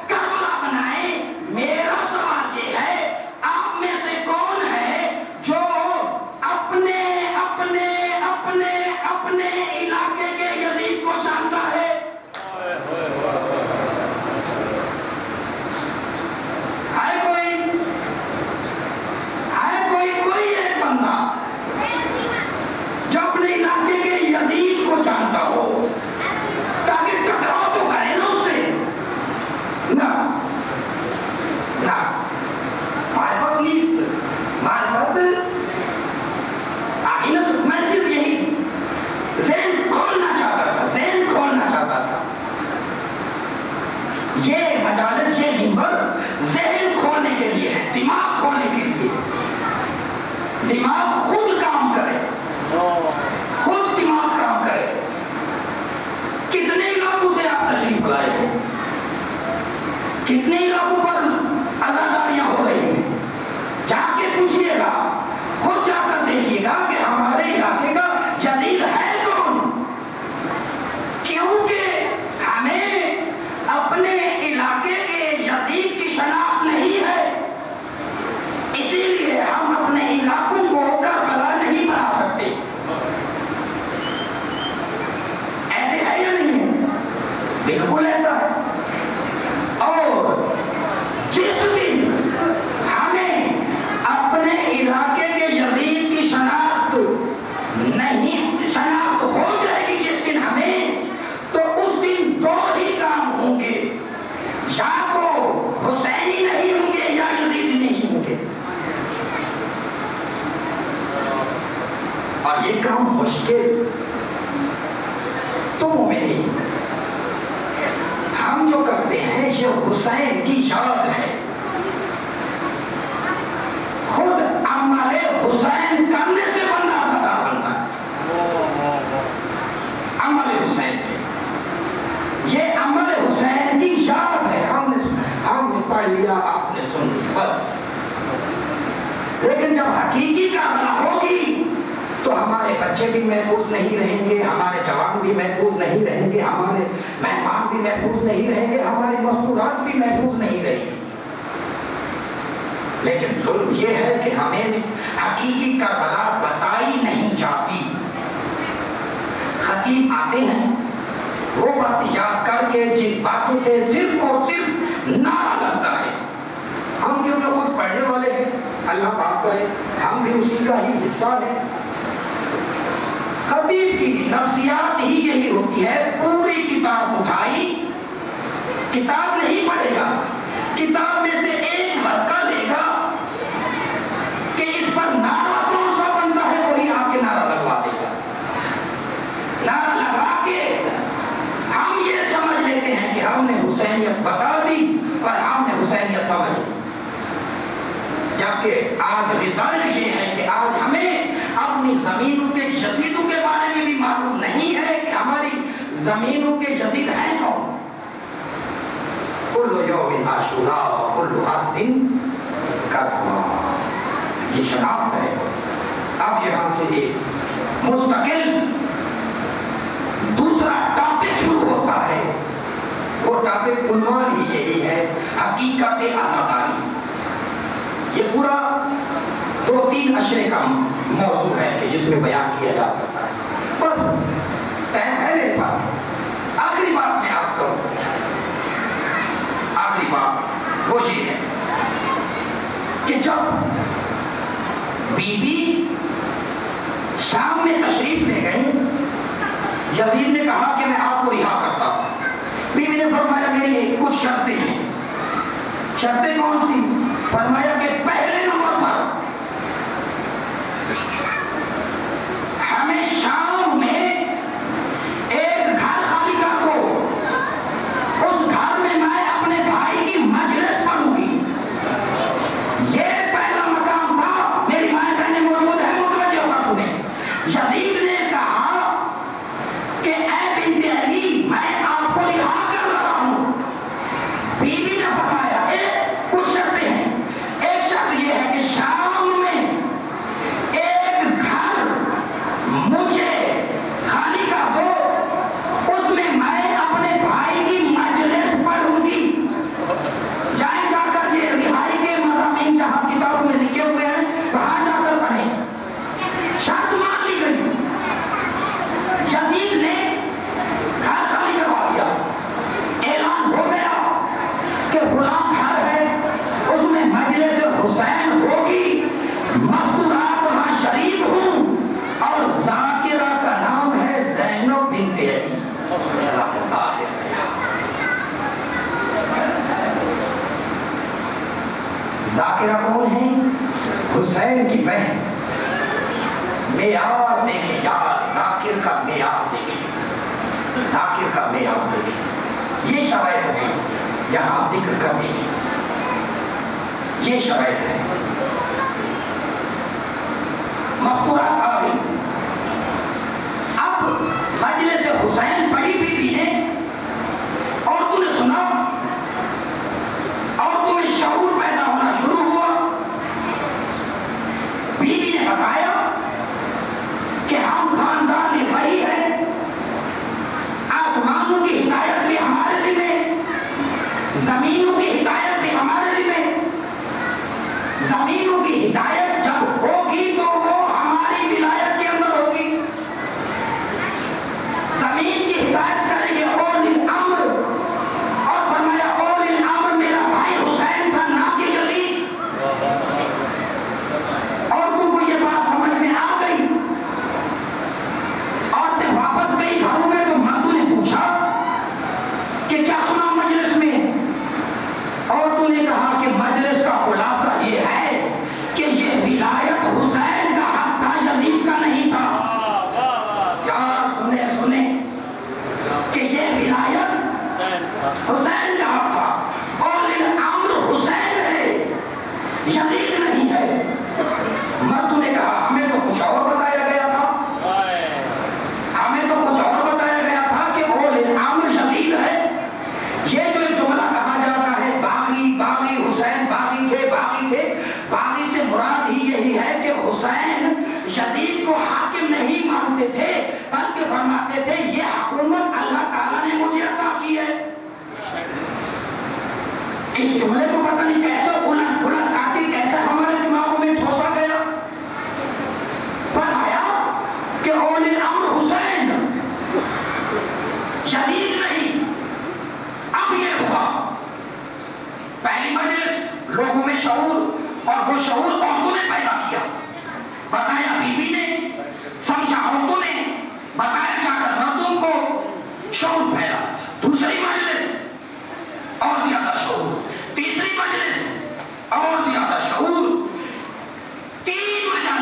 کربلا بنائیں, میرا سوال یہ ہے, آپ میں سے کون ہے جو اپنے اپنے اپنے اپنے علاقے کے یزید کو جانتا ہے؟ ہے کوئی ایک بندہ جو اپنے علاقے کے یزید کو جانتا ہو, تاکہ ٹکراؤ تو کرے نا اس سے؟ نہ, معرفت نیست, معرفت آگے نہ. میں صرف یہی ذہن کھولنا چاہتا تھا, ذہن کھولنا چاہتا تھا. یہ مجالس, یہ منبر ذہن کھولنے کے لیے ہے, دماغ کھولنے کے لیے. دماغ خود کام کرے, خود دماغ کام کرے. کتنے علاقوں سے آپ تشریف لائے ہیں, کتنے علاقوں پر عزاداریاں ہو رہی ہیں؟ جا کے پوچھئے گا, خود جا کر دیکھیے گا کہ ہمارے علاقے کا یزید ہے کون. کیونکہ ہمیں اپنے علاقے کے یزید کی شناخت نہیں ہے, اسی لیے ہم اپنے اور یہ کام مشکل تو مومنین ہم جو کرتے ہیں یہ حسین کی یاد ہے. خود عمل حسین کرنے سے بندہ ستار بنتا ہے. عمل حسین سے یہ عمل حسین کی یاد ہے. ہم نے پڑھ لیا, آپ نے سن لی بس. لیکن جب حقیقی کربلا ہوگی تو ہمارے بچے بھی محفوظ نہیں رہیں گے, ہمارے جوان بھی محفوظ نہیں رہیں گے, ہمارے مہمان بھی محفوظ نہیں رہیں گے, ہماری مستورات بھی محفوظ نہیں رہیں گی. لیکن ظلم یہ ہے کہ ہمیں حقیقی کربلا بتائی نہیں جاتی. خطیب آتے ہیں وہ بات یاد کر کے جن باتوں سے صرف اور صرف نعرہ لگتا ہے. ہم کیونکہ خود پڑھنے والے ہیں, اللہ پاک کرے ہم بھی اسی کا ہی حصہ ہیں. خطیب کی نفسیات ہی یہی ہوتی ہے, پوری کتاب اٹھائی, کتاب نہیں پڑھے گا, کتاب میں سے ایک ورقہ لے گا کہ اس پر نعرہ کون سا بنتا ہے, وہی آ کے نعرہ لگوا دے گا. نعرہ لگا کے ہم یہ سمجھ لیتے ہیں کہ ہم نے حسینیت بتا دی اور ہم نے حسینیت سمجھ لی. جبکہ آج رزلٹ یہ ہے کہ آج ہمیں اپنی زمینوں کے یزیدوں کے بارے میں بھی معلوم نہیں ہے کہ ہماری زمینوں کے یزید ہیں کون. کل یوم عاشوراء کل ارض کربلا, یہ شناخت ہے. اب یہاں سے ایک مستقل دوسرا ٹاپک شروع ہوتا ہے. وہ ٹاپک عنوان ہی یہی ہے, حقیقت عزاداری. یہ پورا 2-3 اشرے کا موضوع ہے کہ جس میں بیان کیا جا سکتا ہے. بس ٹائم ہے میرے پاس. آخری بات میں عرض کروں, آخری بات وہ یہ ہے کہ جب بی بی شام میں تشریف لے گئے, یزید نے کہا کہ میں آپ کو رہا کرتا ہوں. بی بی نے فرمایا میری کچھ شرطیں ہیں. شرطیں کون سی؟ فرمایا کہ پہلے نمبر پر ہمیں شام میں ایک گھر خالی کر دو, اس گھر میں میں اپنے بھائی کی مجلس پڑھوں گی. یہ پہلا مقام تھا. میری مائیں بہنیں موجود ہیں, متوجہ ہو کر سنیں. یزید نے کہا کہ اے بنت علی میں آپ کو رہا کر رہا ہوں. بی بی نے فرمایا کچھ شرطیں ہیں. ایک شرط یہ ہے کہ شام میں ایک گھر مجھے خالی کر دو, اس میں میں اپنے بھائی کی مجلس پڑھوں گی. جائیں جا کر یہ رہائی کے مضامین جہاں کتابوں میں لکھے ہوئے ہیں وہاں جا کر پڑھیں. شرط مان لی گئی. یزید نے گھر خالی کروا دیا. اعلان ہو گیا کہ فلاں گھر ہے, اس میں مجلس حسین ہوگی, مستورات وہاں شریک ہوں, اور ذاکرہ کا نام ہے زینب بنت علی سلام اللہ علیہا. ذاکرہ کون ہے؟ حسین کی بہن. معیار دیکھیں یار, ذاکر کا معیار دیکھیں, ذاکر کا معیار دیکھیں. یہ شرائط ہے یہاں ذکر کرنے کی, یہ شرائط ہے. مذکورات آ گئی. اب مجلس حسین پڑھی بی بی نے, اور تو نے سنا, اور تمہیں شعور پیدا ہونا شروع ہوا. بی بی نے بتایا کہ ہم خاندان وہی ہے, آسمانوں کی ہدایت بھی ہمارے ذمہ, زمینوں کی ہدایت بھی ہمارے ذمہ. زمینوں کی ہدایت جب ہوگی تو وہ ہماری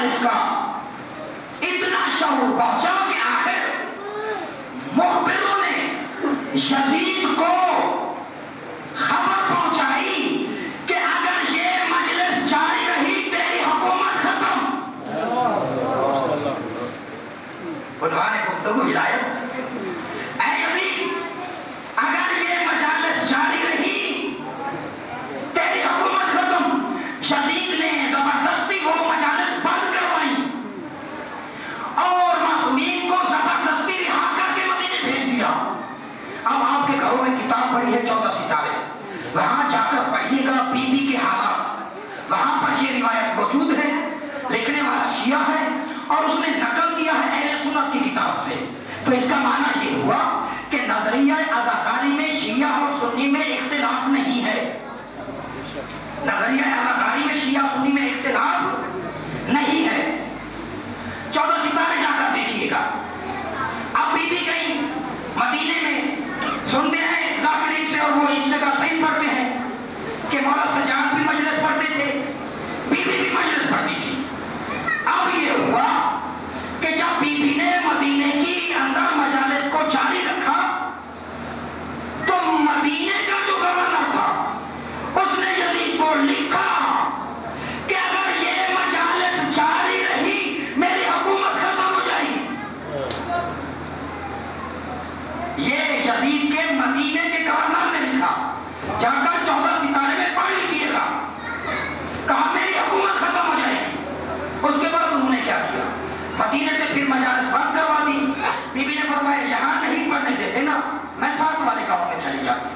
مجالس کا اتنا شعور پہنچا کہ آخر مخبروں نے یزید کو خبر پہنچائی کہ اگر یہ مجلس جاری رہی تیری حکومت ختم. عنوان گفتگو ولایت. اے یزید اگر یہ مجالس جاری رہی تیری حکومت ختم. یزید نے زبردستی وہ مجالس بند کروائی اور معصومین کو زبردستی رہا کر کے مدینے بھیج دیا. اب آپ کے گھروں میں کتاب پڑھی ہے 14 ستارے, وہاں جا کر پڑھیے گا بی بی کے حالات. وہاں پر یہ روایت موجود ہے, لکھنے والا شیعہ ہے اور اس نے نقل کیا ہے اہل سنت کی کتاب سے. تو اس کا معنی یہ ہوا کہ نظریہ عزاداری میں شیعہ اور سنی میں اختلاف نہیں ہے. نظریہ عزاداری میں شیعہ سنی میں اختلاف نہیں ہے. 14 ستارے جا کر دیکھیے گا. اب بی بی گئی مدینے میں, سنتے ہیں ذاکرین سے اور وہ اس جگہ صحیح پڑھتے ہیں کہ مولا سجاد بھی مجلس پڑھتے تھے, بی بی بھی مجلس پڑھتی تھی. اب یہ ہوا کہ جب بی بی نے مدینے کی اندر مجالس کو جاری رکھا تو مدینے کا جو گورنر تھا اس نے یزید کو لکھا کہ اگر یہ مجالس جاری رہی میری حکومت ختم ہو جائے گی. یہ یزید کے مدینے کے گورنر نے لکھا, جا کر 14 ستارے میں پڑھ لیجیے گا. کہا میری حکومت ختم ہو جائے گی. اس کے بعد انہوں نے کیا کیا, مدینے سے پھر مجالس بند کروا دی. بی بی نے فرمایا یہاں نہیں پڑھنے دیتے نا, میں ساتھ والے گاؤں میں چلی جاتی.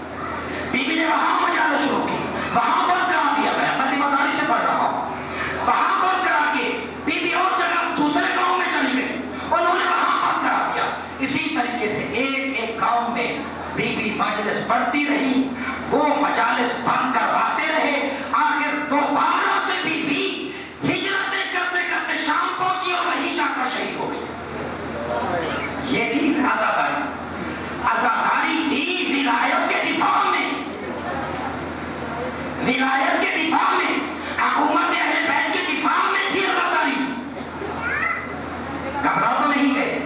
بی بی نے وہاں مجالس شروع کی, وہاں بند کرا دیا گیا. میں ذمہ داری سے پڑھ رہا ہوں. وہاں بند کرا کے بی بی اور جگہ دوسرے گاؤں میں چلی گئی, انہوں نے وہاں بند کرا دیا. اسی طریقے سے ایک ایک گاؤں میں بی بی مجلس پڑھتی رہی, وہ مجالس بند کرواتے رہے. آخر دوبارہ سے بی بی ہجرتیں کرتے کرتے شام پہنچی اور وہیں جا کر شہید ہو گئی. یہ تھی عزاداری. عزاداری تھی ولایت کے دفاع میں, ولایت کے دفاع میں, حکومت اہل بیت کے دفاع میں تھی عزاداری. گھبرا تو نہیں گئے,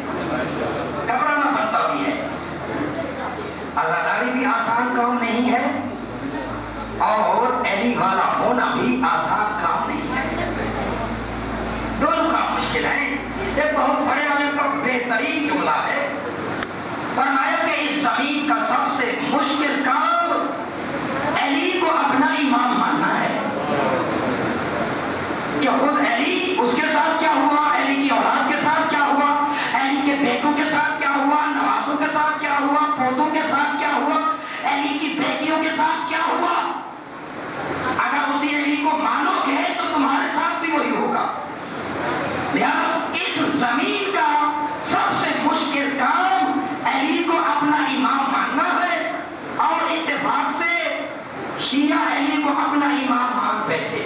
گھبرانا بنتا بھی ہے. عزاداری بھی آسان کام نہیں ہے اور علی والا ہونا بھی آسان کام نہیں ہے. دونوں کام مشکل ہیں. ایک بہت بڑے عالم کا بہترین جملہ ہے, فرمایا کہ اس زمین کا سب سے مشکل کام علی کو اپنا امام ماننا ہے. کہ خود علی, اس کے ساتھ کیا ہوا, علی کی اولاد کے ساتھ کیا ہوا, علی کے بیٹوں کے ساتھ کیا ہوا, نواسوں کے ساتھ کیا ہوا, پودوں کے ساتھ کیا ہوا, علی کی بیٹیوں کے ساتھ کیا ہوا. اگر اسی علی کو مانو گے تو تمہارے ساتھ بھی وہی ہوگا. لہذا اس زمین کا سب سے مشکل کام علی کو اپنا امام ماننا ہے, اور اتفاق سے شیعہ علی کو اپنا امام مان بیٹھے.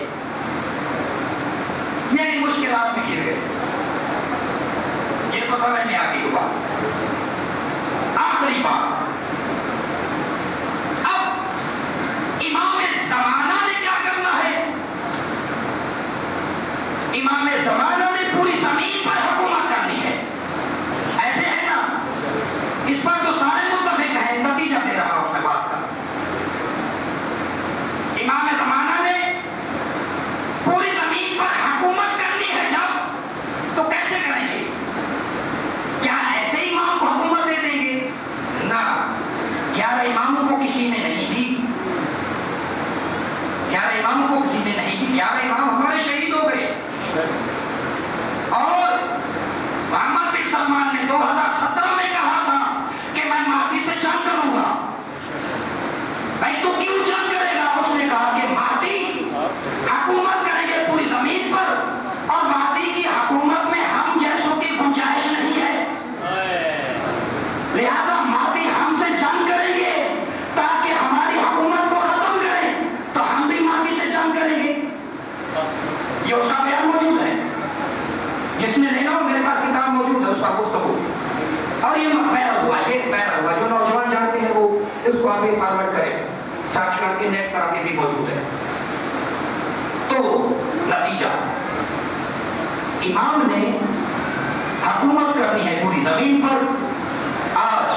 یہ بھی مشکلات میں گر گئے جن کو سمجھ میں آگے ہوا. آخری بات, اب امام زمانہ نے کیا کرنا ہے. امام زمانہ نے پوری زمین پر حکومت کرنی ہے. ایسے ہے نا, اس پر تو سارے متفق ہیں, نتیجہ دے رہا ہوں میں بات کا. امام زمانہ نے پوری زمین پر حکومت کرنی ہے جب, تو کیسے کریں گے؟ کیا ایسے امام کو حکومت دے دیں گے؟ نہ, 11 اماموں کو کسی نے نہیں دی. 11 اماموں کو کسی نے نہیں دی. 11 امام ہمارے شہید ہو گئے اور امام نے حکومت کرنی ہے پوری زمین پر. آج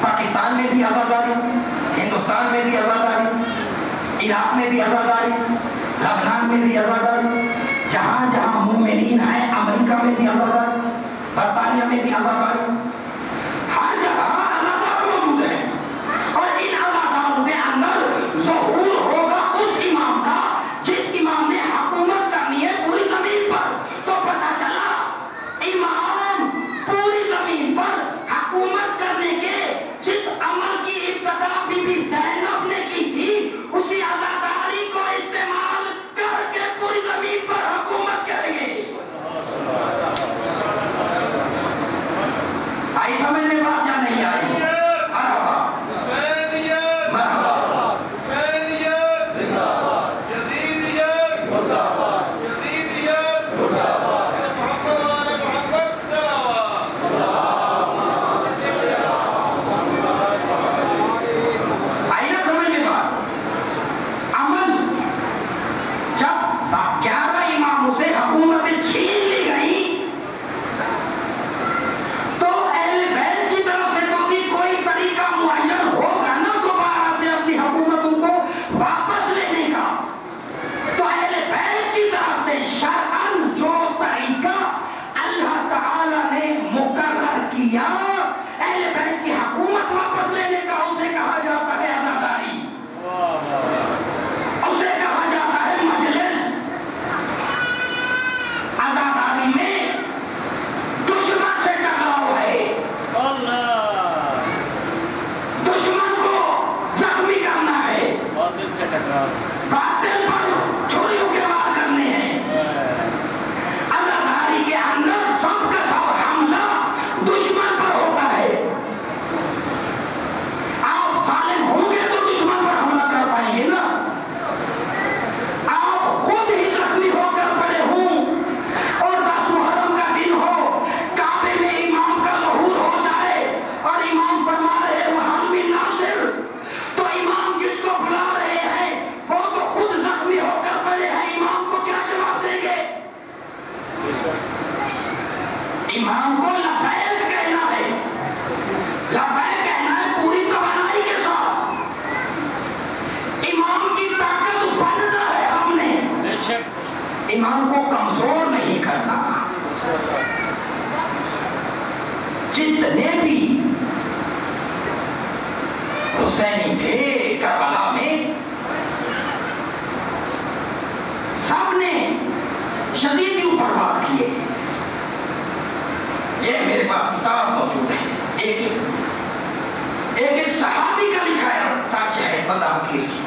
پاکستان میں بھی آزاداری, ہندوستان میں بھی آزاداری, عراق میں بھی آزاداری, لبنان میں بھی آزاداری, جہاں جہاں مومنین ہیں امریکہ میں بھی آزاداری, برطانیہ میں بھی آزاداری, ہر جگہ آزادار موجود ہیں. اور ان آزاداروں کے اندر ظہور ہوگا اس امام کا جس امام نے حکومت کرنی ہے پوری زمین پر. تو پتہ چلا امام پوری زمین پر حکومت کرنے کے جس عمل کی ابتدا بی بی زینب نے کی تھی, اسی آزاداری کو استعمال کر کے پوری زمین پر حکومت کریں گے. آئی سمجھ میں بات یا نہیں آئی؟ امام کو لبیک کہنا ہے, لبیک کہنا ہے پوری توانائی کے ساتھ. امام کی طاقت بننا ہے ہم نے, امام کو کمزور نہیں کرنا. جتنے بھی حسینی تھے کربلا میں, سب نے یزیدیوں پر وار کیے. یہ میرے پاس کتاب موجود ہے, ایک صحابی کا لکھا ہے, سچ ہے بندہ حقیقی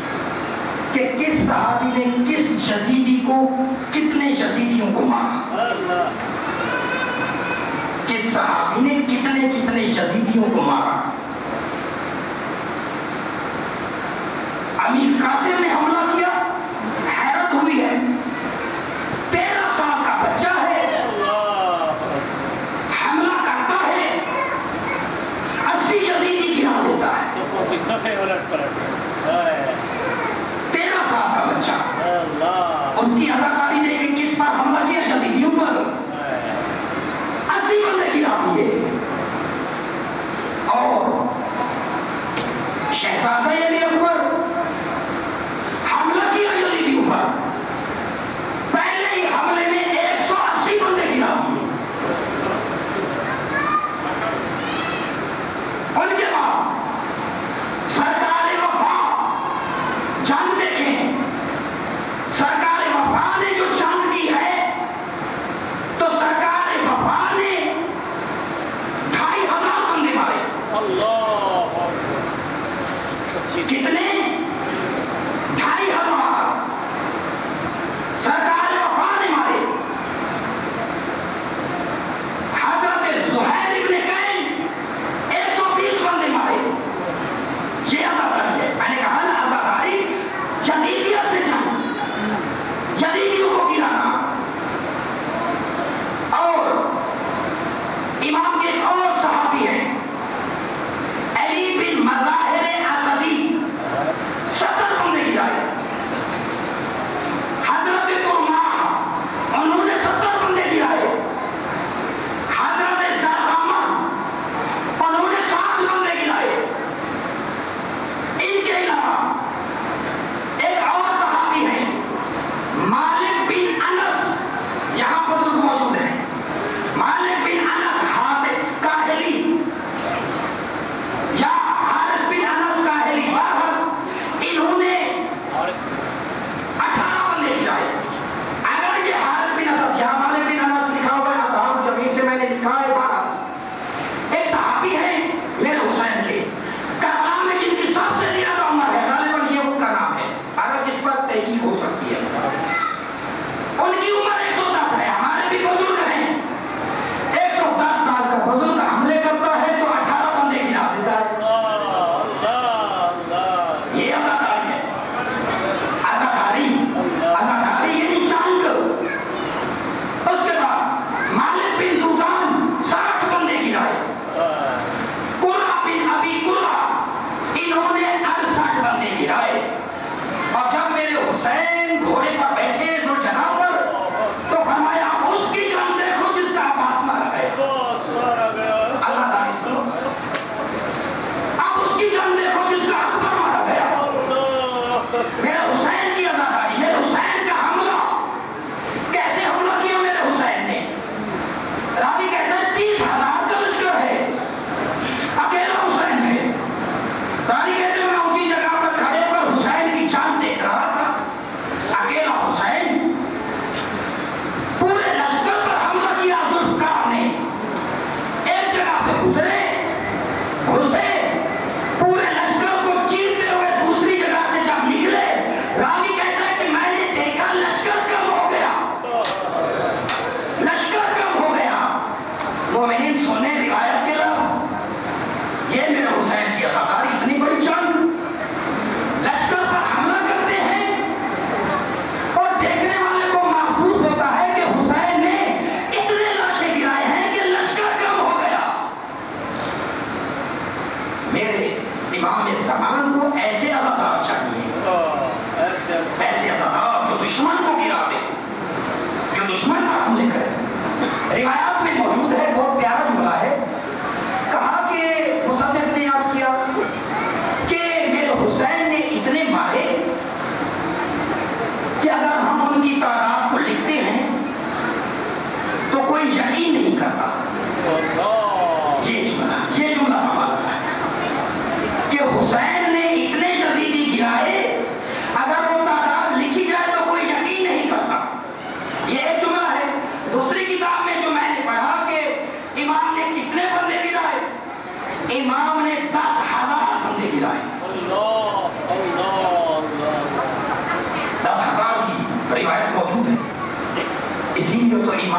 کہ کس صحابی نے کس یزیدی کو کتنے یزیدیوں کو مارا, کس صحابی نے کتنے یزیدیوں کو مارا. امیر قاسم نے حملہ کیا, حیرت ہوئی ہے, 13 سال کا بچہ ہے, حملہ کرتا ہے, 80 یزیدی گرا دیتا ہے. 13 سال کا بچہ, اس کی عزاداری دے کے کس پر حملہ کیا؟ یزیدیوں پر. 80 بندے گرا دیے. اور شہزادہ علی اکبر حملہ کیا یزیدیوں پر, پہلے ہی حملے میں 180 بندے گرا دیے. ان کے بعد سرکار وفا جنگ دیکھیں, سرکار وفا نے جو جنگ کی ہے تو سرکار وفا نے 2500 بندے مارے. کتنے؟ 2500 سرکار وفا نے مارے. حضرت زہیر ابن کین 120 بندے مارے. یہ آزاداری ہے. میں نے کہا نا آزاداری یزیدیت سے جنگ, یزیدیوں کو گرانا. اور امام کے ایک اور صحابی ہیں علی بن مظاہر اسدی,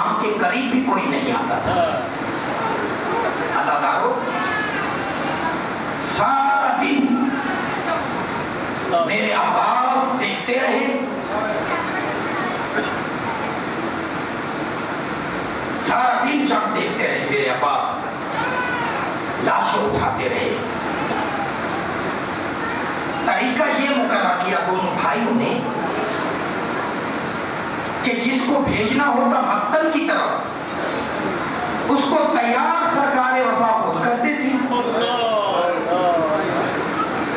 امام کے قریب بھی کوئی نہیں آتا تھا. عزادارو سارا دن میرے عباس دیکھتے رہے, سارا دن چاند دیکھتے رہے میرے عباس, لاشیں اٹھاتے رہے. طریقہ یہ مقرر کیا دونوں بھائیوں نے کہ جس کو بھیجنا ہوتا مقتل کی طرف اس کو تیار سرکار وفا خود کرتے تھے.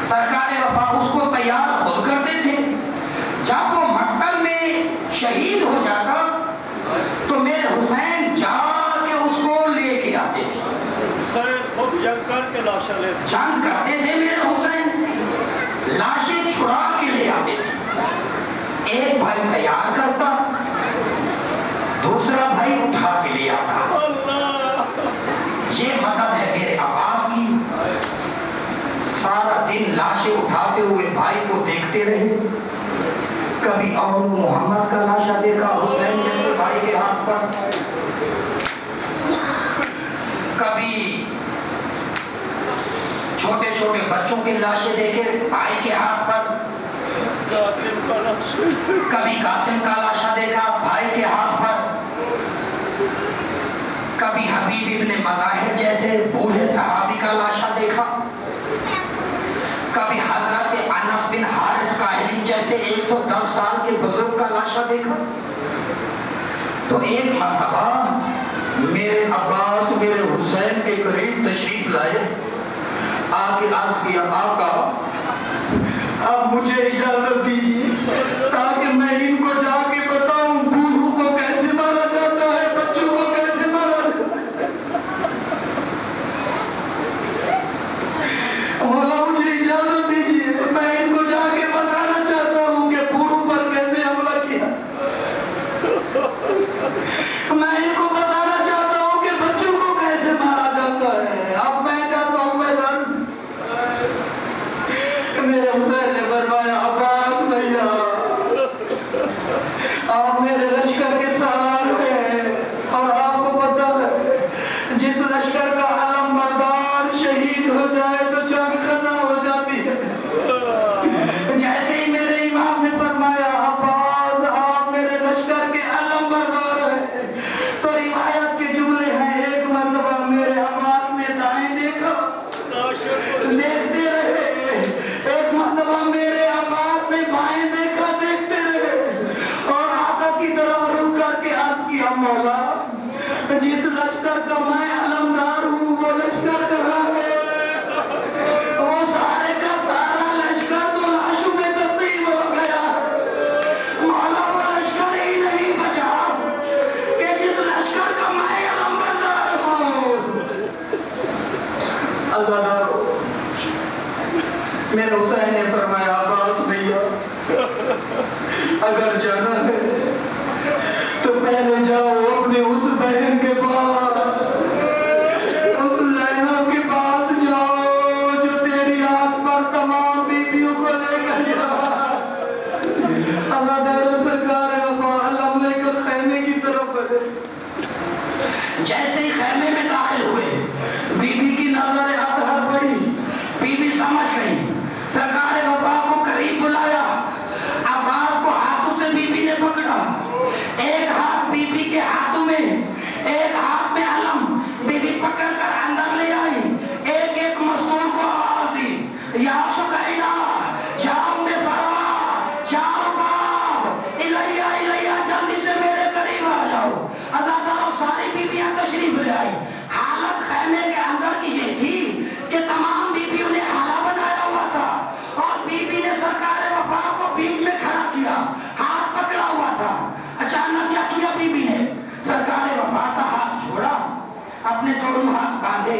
سرکار وفا اس کو تیار خود کرتے تھے. جب وہ مقتل میں شہید ہو جاتا تو میرے حسین جا کے اس کو لے کے آتے تھے. سر خود جنگ کر کے لاشیں لیتے, جنگ کرتے تھے میرے حسین, لاشیں چھڑا کے لے آتے تھے. ایک بھائی تیار کرتا, دوسرا بھائی اٹھا کے لے آتا. یہ مدد ہے میرے عباس کی. سارا دن لاشیں اٹھاتے ہوئے بھائی کو دیکھتے رہے. کبھی اور محمد کا لاشا دیکھا حسین جیسے بھائی کے ہاتھ پر, کبھی چھوٹے چھوٹے بچوں کے لاشیں دیکھے بھائی کے ہاتھ پر, کبھی قاسم کا لاشا دیکھا بھائی کے ہاتھ پر, کبھی حبیب ابن مظاہر جیسے بوڑھے صحابی کا لاشا دیکھا, کبھی حضرت انس بن حارث کاہلی جیسے 110 سال کے بزرگ کا لاشا دیکھا. تو ایک مرتبہ میرے عباس میرے حسین کے قریب تشریف لائے, آ کے عرض کیا آقا اب مجھے اجازت دیجیے تاکہ میں ان کو جا کے بتاؤں بوڑھوں کو کیسے مارا جاتا ہے, بچوں کو کیسے مارا جاتا ہے. مولا مجھے اجازت دیجیے, میں ان کو جا کے بتانا چاہتا ہوں کہ بوڑھوں پر کیسے حملہ کیا. میں ان کو بتانا چاہتا ہوں کہ بچوں کو کیسے مارا جاتا ہے. اب میں جاتا ہوں میدان. میرے حسین نے فرمایا عباس بھیا آپ میرے لشکر کے سالار ہیں, اور آپ کو پتا ہے جس لشکر کا علم بردار شہید ہو جائے تو جنگ ختم ہو جاتی ہے. جیسے ہی میرے امام نے فرمایا عباس آپ میرے لشکر کے علم بردار ہیں, تو روایت کے جملے ہیں ایک مرتبہ میرے عباس نے دائیں دیکھا, دیکھتے رہے. ایک مرتبہ میرے عباس نے بائیں دیکھا, دیکھتے رہے. اور آقا کی طرف رک کر کے عرض کیا مولا جس لشکر کا میں علمدار ہوں وہ لشکر کہاں ہے. وہ سارے کا سارا لشکر تو لاشوں میں تقسیم ہو گیا. مولا وہ لشکر ہی نہیں بچا کہ جس لشکر کا میں علمبردار ہوں. عزادارو میرے حسین نے فرمایا عباس بھیا اگر جانا ہے تو پہلے جاؤ اپنے اس بہن کے پاس, اس لینا کے پاس جاؤ جو تیری آس پر تمام بیویوں کو لے کر جا. عزادارو سرکار وفا علم لے کر خیمے کی طرف بڑھے. جیسے ہی خیمے میں داخل ہوئے بی بی کی نظر اطہر پڑی. بی بی سمجھ گئی, سرکار وفا کو قریب بلایا. عباس کو ہاتھوں سے بی بی نے پکڑا, ایک ہاتھ بی بی کے ہاتھوں میں, ایک ہاتھ میں علم. بی بی پکڑ کر اندر لے آئی, ایک ایک مزدور کو آواز دی یا سکینہ یا ام فروا یا رباب الیہ الیہ جلدی سے میرے قریب آ جاؤ. عزادارو ساری بیویاں تشریف لے آئی. حالت خیمے کے اندر کی یہ تھی کہ تمام بیویوں نے حالہ بنایا ہوا تھا, اور بی بی نے سرکار وفا کو بیچ میں کھڑا کیا, ہاتھ پکڑا ہوا تھا. اچانک کیا کیا بی بی نے, سرکار وفا کا ہاتھ چھوڑا, اپنے دونوں ہاتھ باندھے,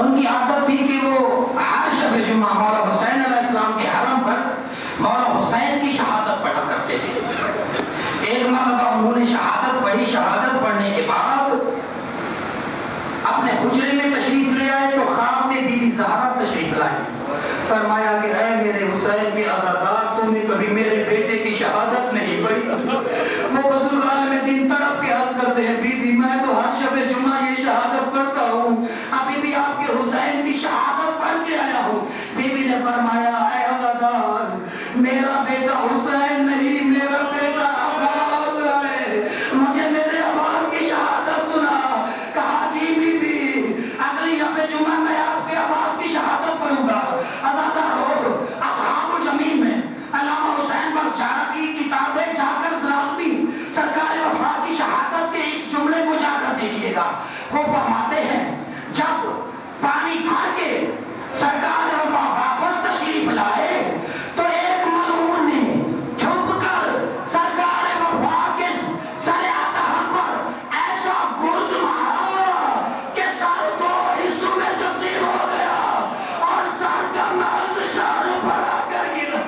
ان کی عادت تھی کہ وہ ہر شب جمعہ مولا حسین علیہ السلام کے حرم پر مولا حسین کی شہادت پڑھا کرتے تھے۔ ایک مرتبہ انہوں نے شہادت پڑھی، شہادت پڑھنے کے بعد اپنے حجرے میں تشریف لے آئے تو خواب میں بی بی زہرا تشریف لائی، فرمایا کہ اے میرے حسین کے عزادار، تم نے کبھی میرے بیٹے کی شہادت نہیں پڑھی۔ وہ بزرگ عالم دین تڑپ کے عرض کرتے ہیں، بی بی میں تو ہر شب جمعہ یہ شہادت پڑھتا ہوں، ابھی بھی آپ کے حسین کی شہادت پڑھ کے آیا ہوں۔ بی بی نے فرمایا اے عزادار، میرا بیٹا حسین نہیں، میرا بیٹا عباس ہے، مجھے میرے عباس کی شہادت سنا۔ کہا جی بی بی، اگلی شب جمعہ میں آپ کے عباس کی شہادت پڑھوں گا۔ عزادار ہو اصحاب الجمین میں علامہ حسین بخشارہ کی کتابیں جا کر لازمی سرکار وفا کی شہادت کے اس جملے کو جا کر دیکھیے گا۔ وہ فرماتے ہیں جب پانی بھر کے سرکار وفا واپس تشریف لائے تو ایک ملعون نے چھپ کر سرکار وفا کے سر اطہر پر ایسا گرز مارا کہ سر دو حصوں میں تقسیم ہو گیا اور سر کا مغز شان پر آ کر گرا۔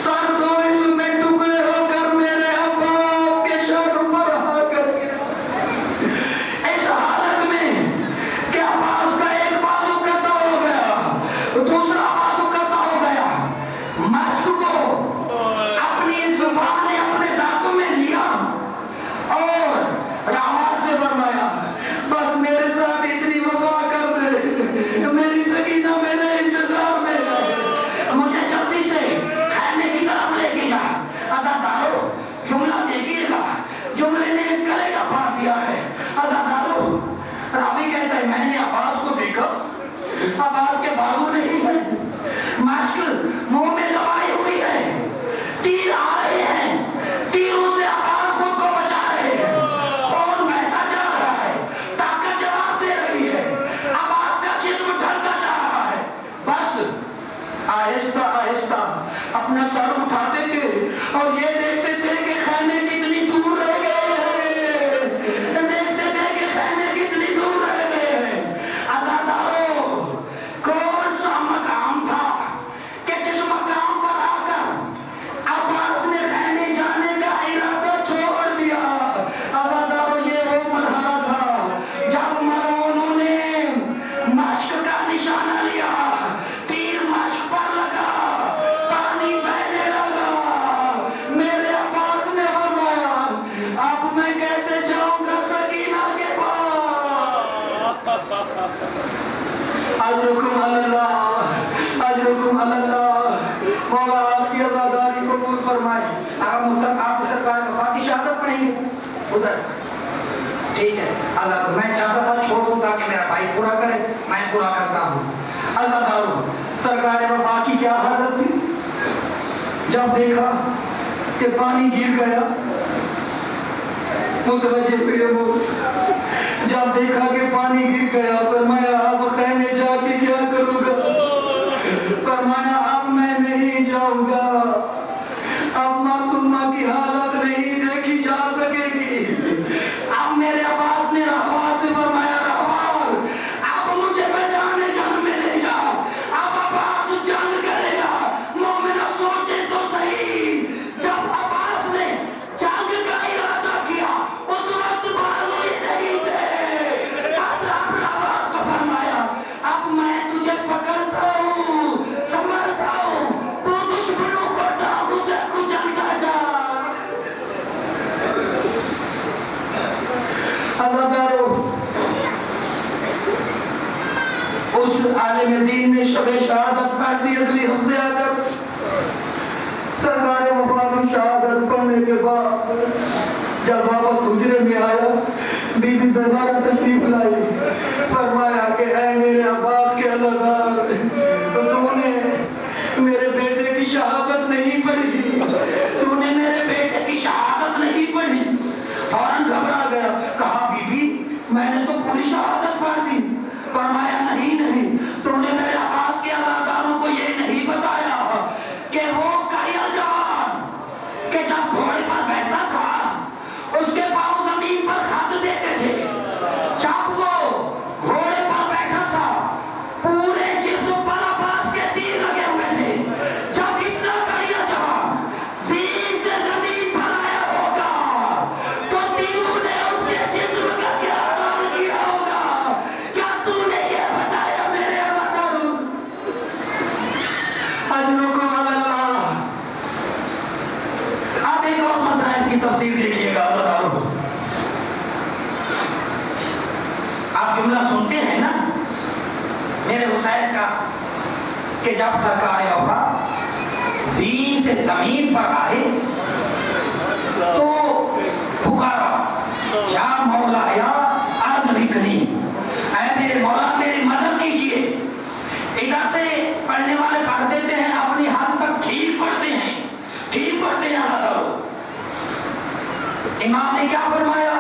سر دو حصوں میں ٹکڑے ہو کر میرے عباس کے شان پر آ کر گرا۔ اس حالت میں کہ عباس کا ایک بازو قطع ہو گیا، دوسرا بازو قطع ہو گیا، مشک کو اپنی زبان نے اپنے دانتوں میں لیا اور آواز سے فرمایا بس میرے ساتھ اتنی وفا کر دے، میری سکینہ میرے انتظار میں ہے، مجھے جلدی سے خیمے کی طرف لے کے جا۔ عزادارو جملہ دیکھیے گا، جملے نے گلے کا پھاڑ دیا ہے۔ عزادارو راوی کہتا ہے میں نے عباس کو دیکھا، عباس کے بازو نہیں ہے، مشک منہ میں دبائی ہوئی ہے، تیر آ رہے ہیں، تیروں سے عباس خود کو بچا رہے ہیں، خون بہتا جا رہا ہے، طاقت جواب دے رہی ہے، عباس کا جسم ڈھلتا جا رہا ہے۔ بس آہستہ آہستہ اپنا سر اٹھاتے تھے اور یہ دیکھتے تھے کہ خیمے کتنی دور رہ گئے ہیں، دیکھتے تھے کہ خیمے کتنی دور رہ گئے ہیں۔ عزادارو کون سا مقام تھا کہ جس مقام پر آ کر عباس نے خیمے جانے کا ارادہ چھوڑ دیا؟ عزادارو یہ وہ مرحلہ تھا جب ملعونوں نے مشک کا نشانہ لیا، تیر مشک پر لگا، پانی بہنے لگا، میرے عباس نے فرمایا اب میں کیسے جاؤں گا سکینہ کے پاس؟ اجرکم اللہ، اجرکم اللہ، مولا آپ کی عزاداری قبول فرمائے۔ اگر محترم آپ سرکار وفا کی شہادت پڑھیں گے ادھر ٹھیک ہے عزادار، میں چاہتا تھا چھوڑ دوں تاکہ میرا بھائی پورا کرے، میں پورا کرتا ہوں۔ عزادارو سرکار وفا کی کیا حالت تھی جب دیکھا کہ پانی گر گیا؟ متوجہ ہوئے وہ جب دیکھا کہ پانی گر گیا، فرمایا اب خیمے جا کے کیا کروں گا؟ فرمایا اب میں نہیں جاؤں گا، اب معصومہ کی حالت نہیں دیکھی جا سکے گی۔ اب میرے عباس نے رہوار سے فرمایا رہوار اب مجھے میدان جنگ میں لے جا، اب عباس جنگ کرے گا۔ مومنہ سوچے تو صحیح، جب عباس نے جنگ کا ارادہ کیا اس وقت بازو ہی نہیں تھے۔ اب عباس کو فرمایا اب میں تجھے پکڑتا ہوں، سنبھلتا ہوں، تو دشمنوں کو ڈاکو سے کچلتا جا۔ عزادارو اس عالم دین نے شب شہادت پڑھ دی۔ اگلی ہفتے آ کر سرکار وفا کی شہادت پڑھنے کے بعد جب واپس حجرے میں آیا، بی بی دوبارہ تشریف لائی، فرمایا کہ اے میرے عباس کے عزادار، تو نے میرے بیٹے کی شہادت نہیں پڑھی، تو نے میرے بیٹے کی شہادت نہیں پڑھی۔ فوراً گھبرا گیا، کہا بی بی میں نے تو پوری شہادت پڑھ دی۔ فرمایا نہیں، تو نے میرے عباس کے عزاداروں کو یہ نہیں بتایا کہ وہ کریل جوان کہ جب گھوڑے پر بیٹھا تھا اس کے پاؤں زمین پر خط دیتے تھے، جب وہ اور مسائل کی تفسیر دیکھیے گا حضرت آپ جملہ سنتے ہیں نا میرے حسین کا کہ جب سرکار وفا زین سے زمین پر آئے تو پکارا یا مولا یا ادرکنی، اے میرے مولا میری مدد کیجیے۔ ادھر سے پڑھنے والے پڑھ دیتے ہیں اپنی حد تک ٹھیک پڑھتے ہیں حضرت۔ امام نے کیا فرمایا؟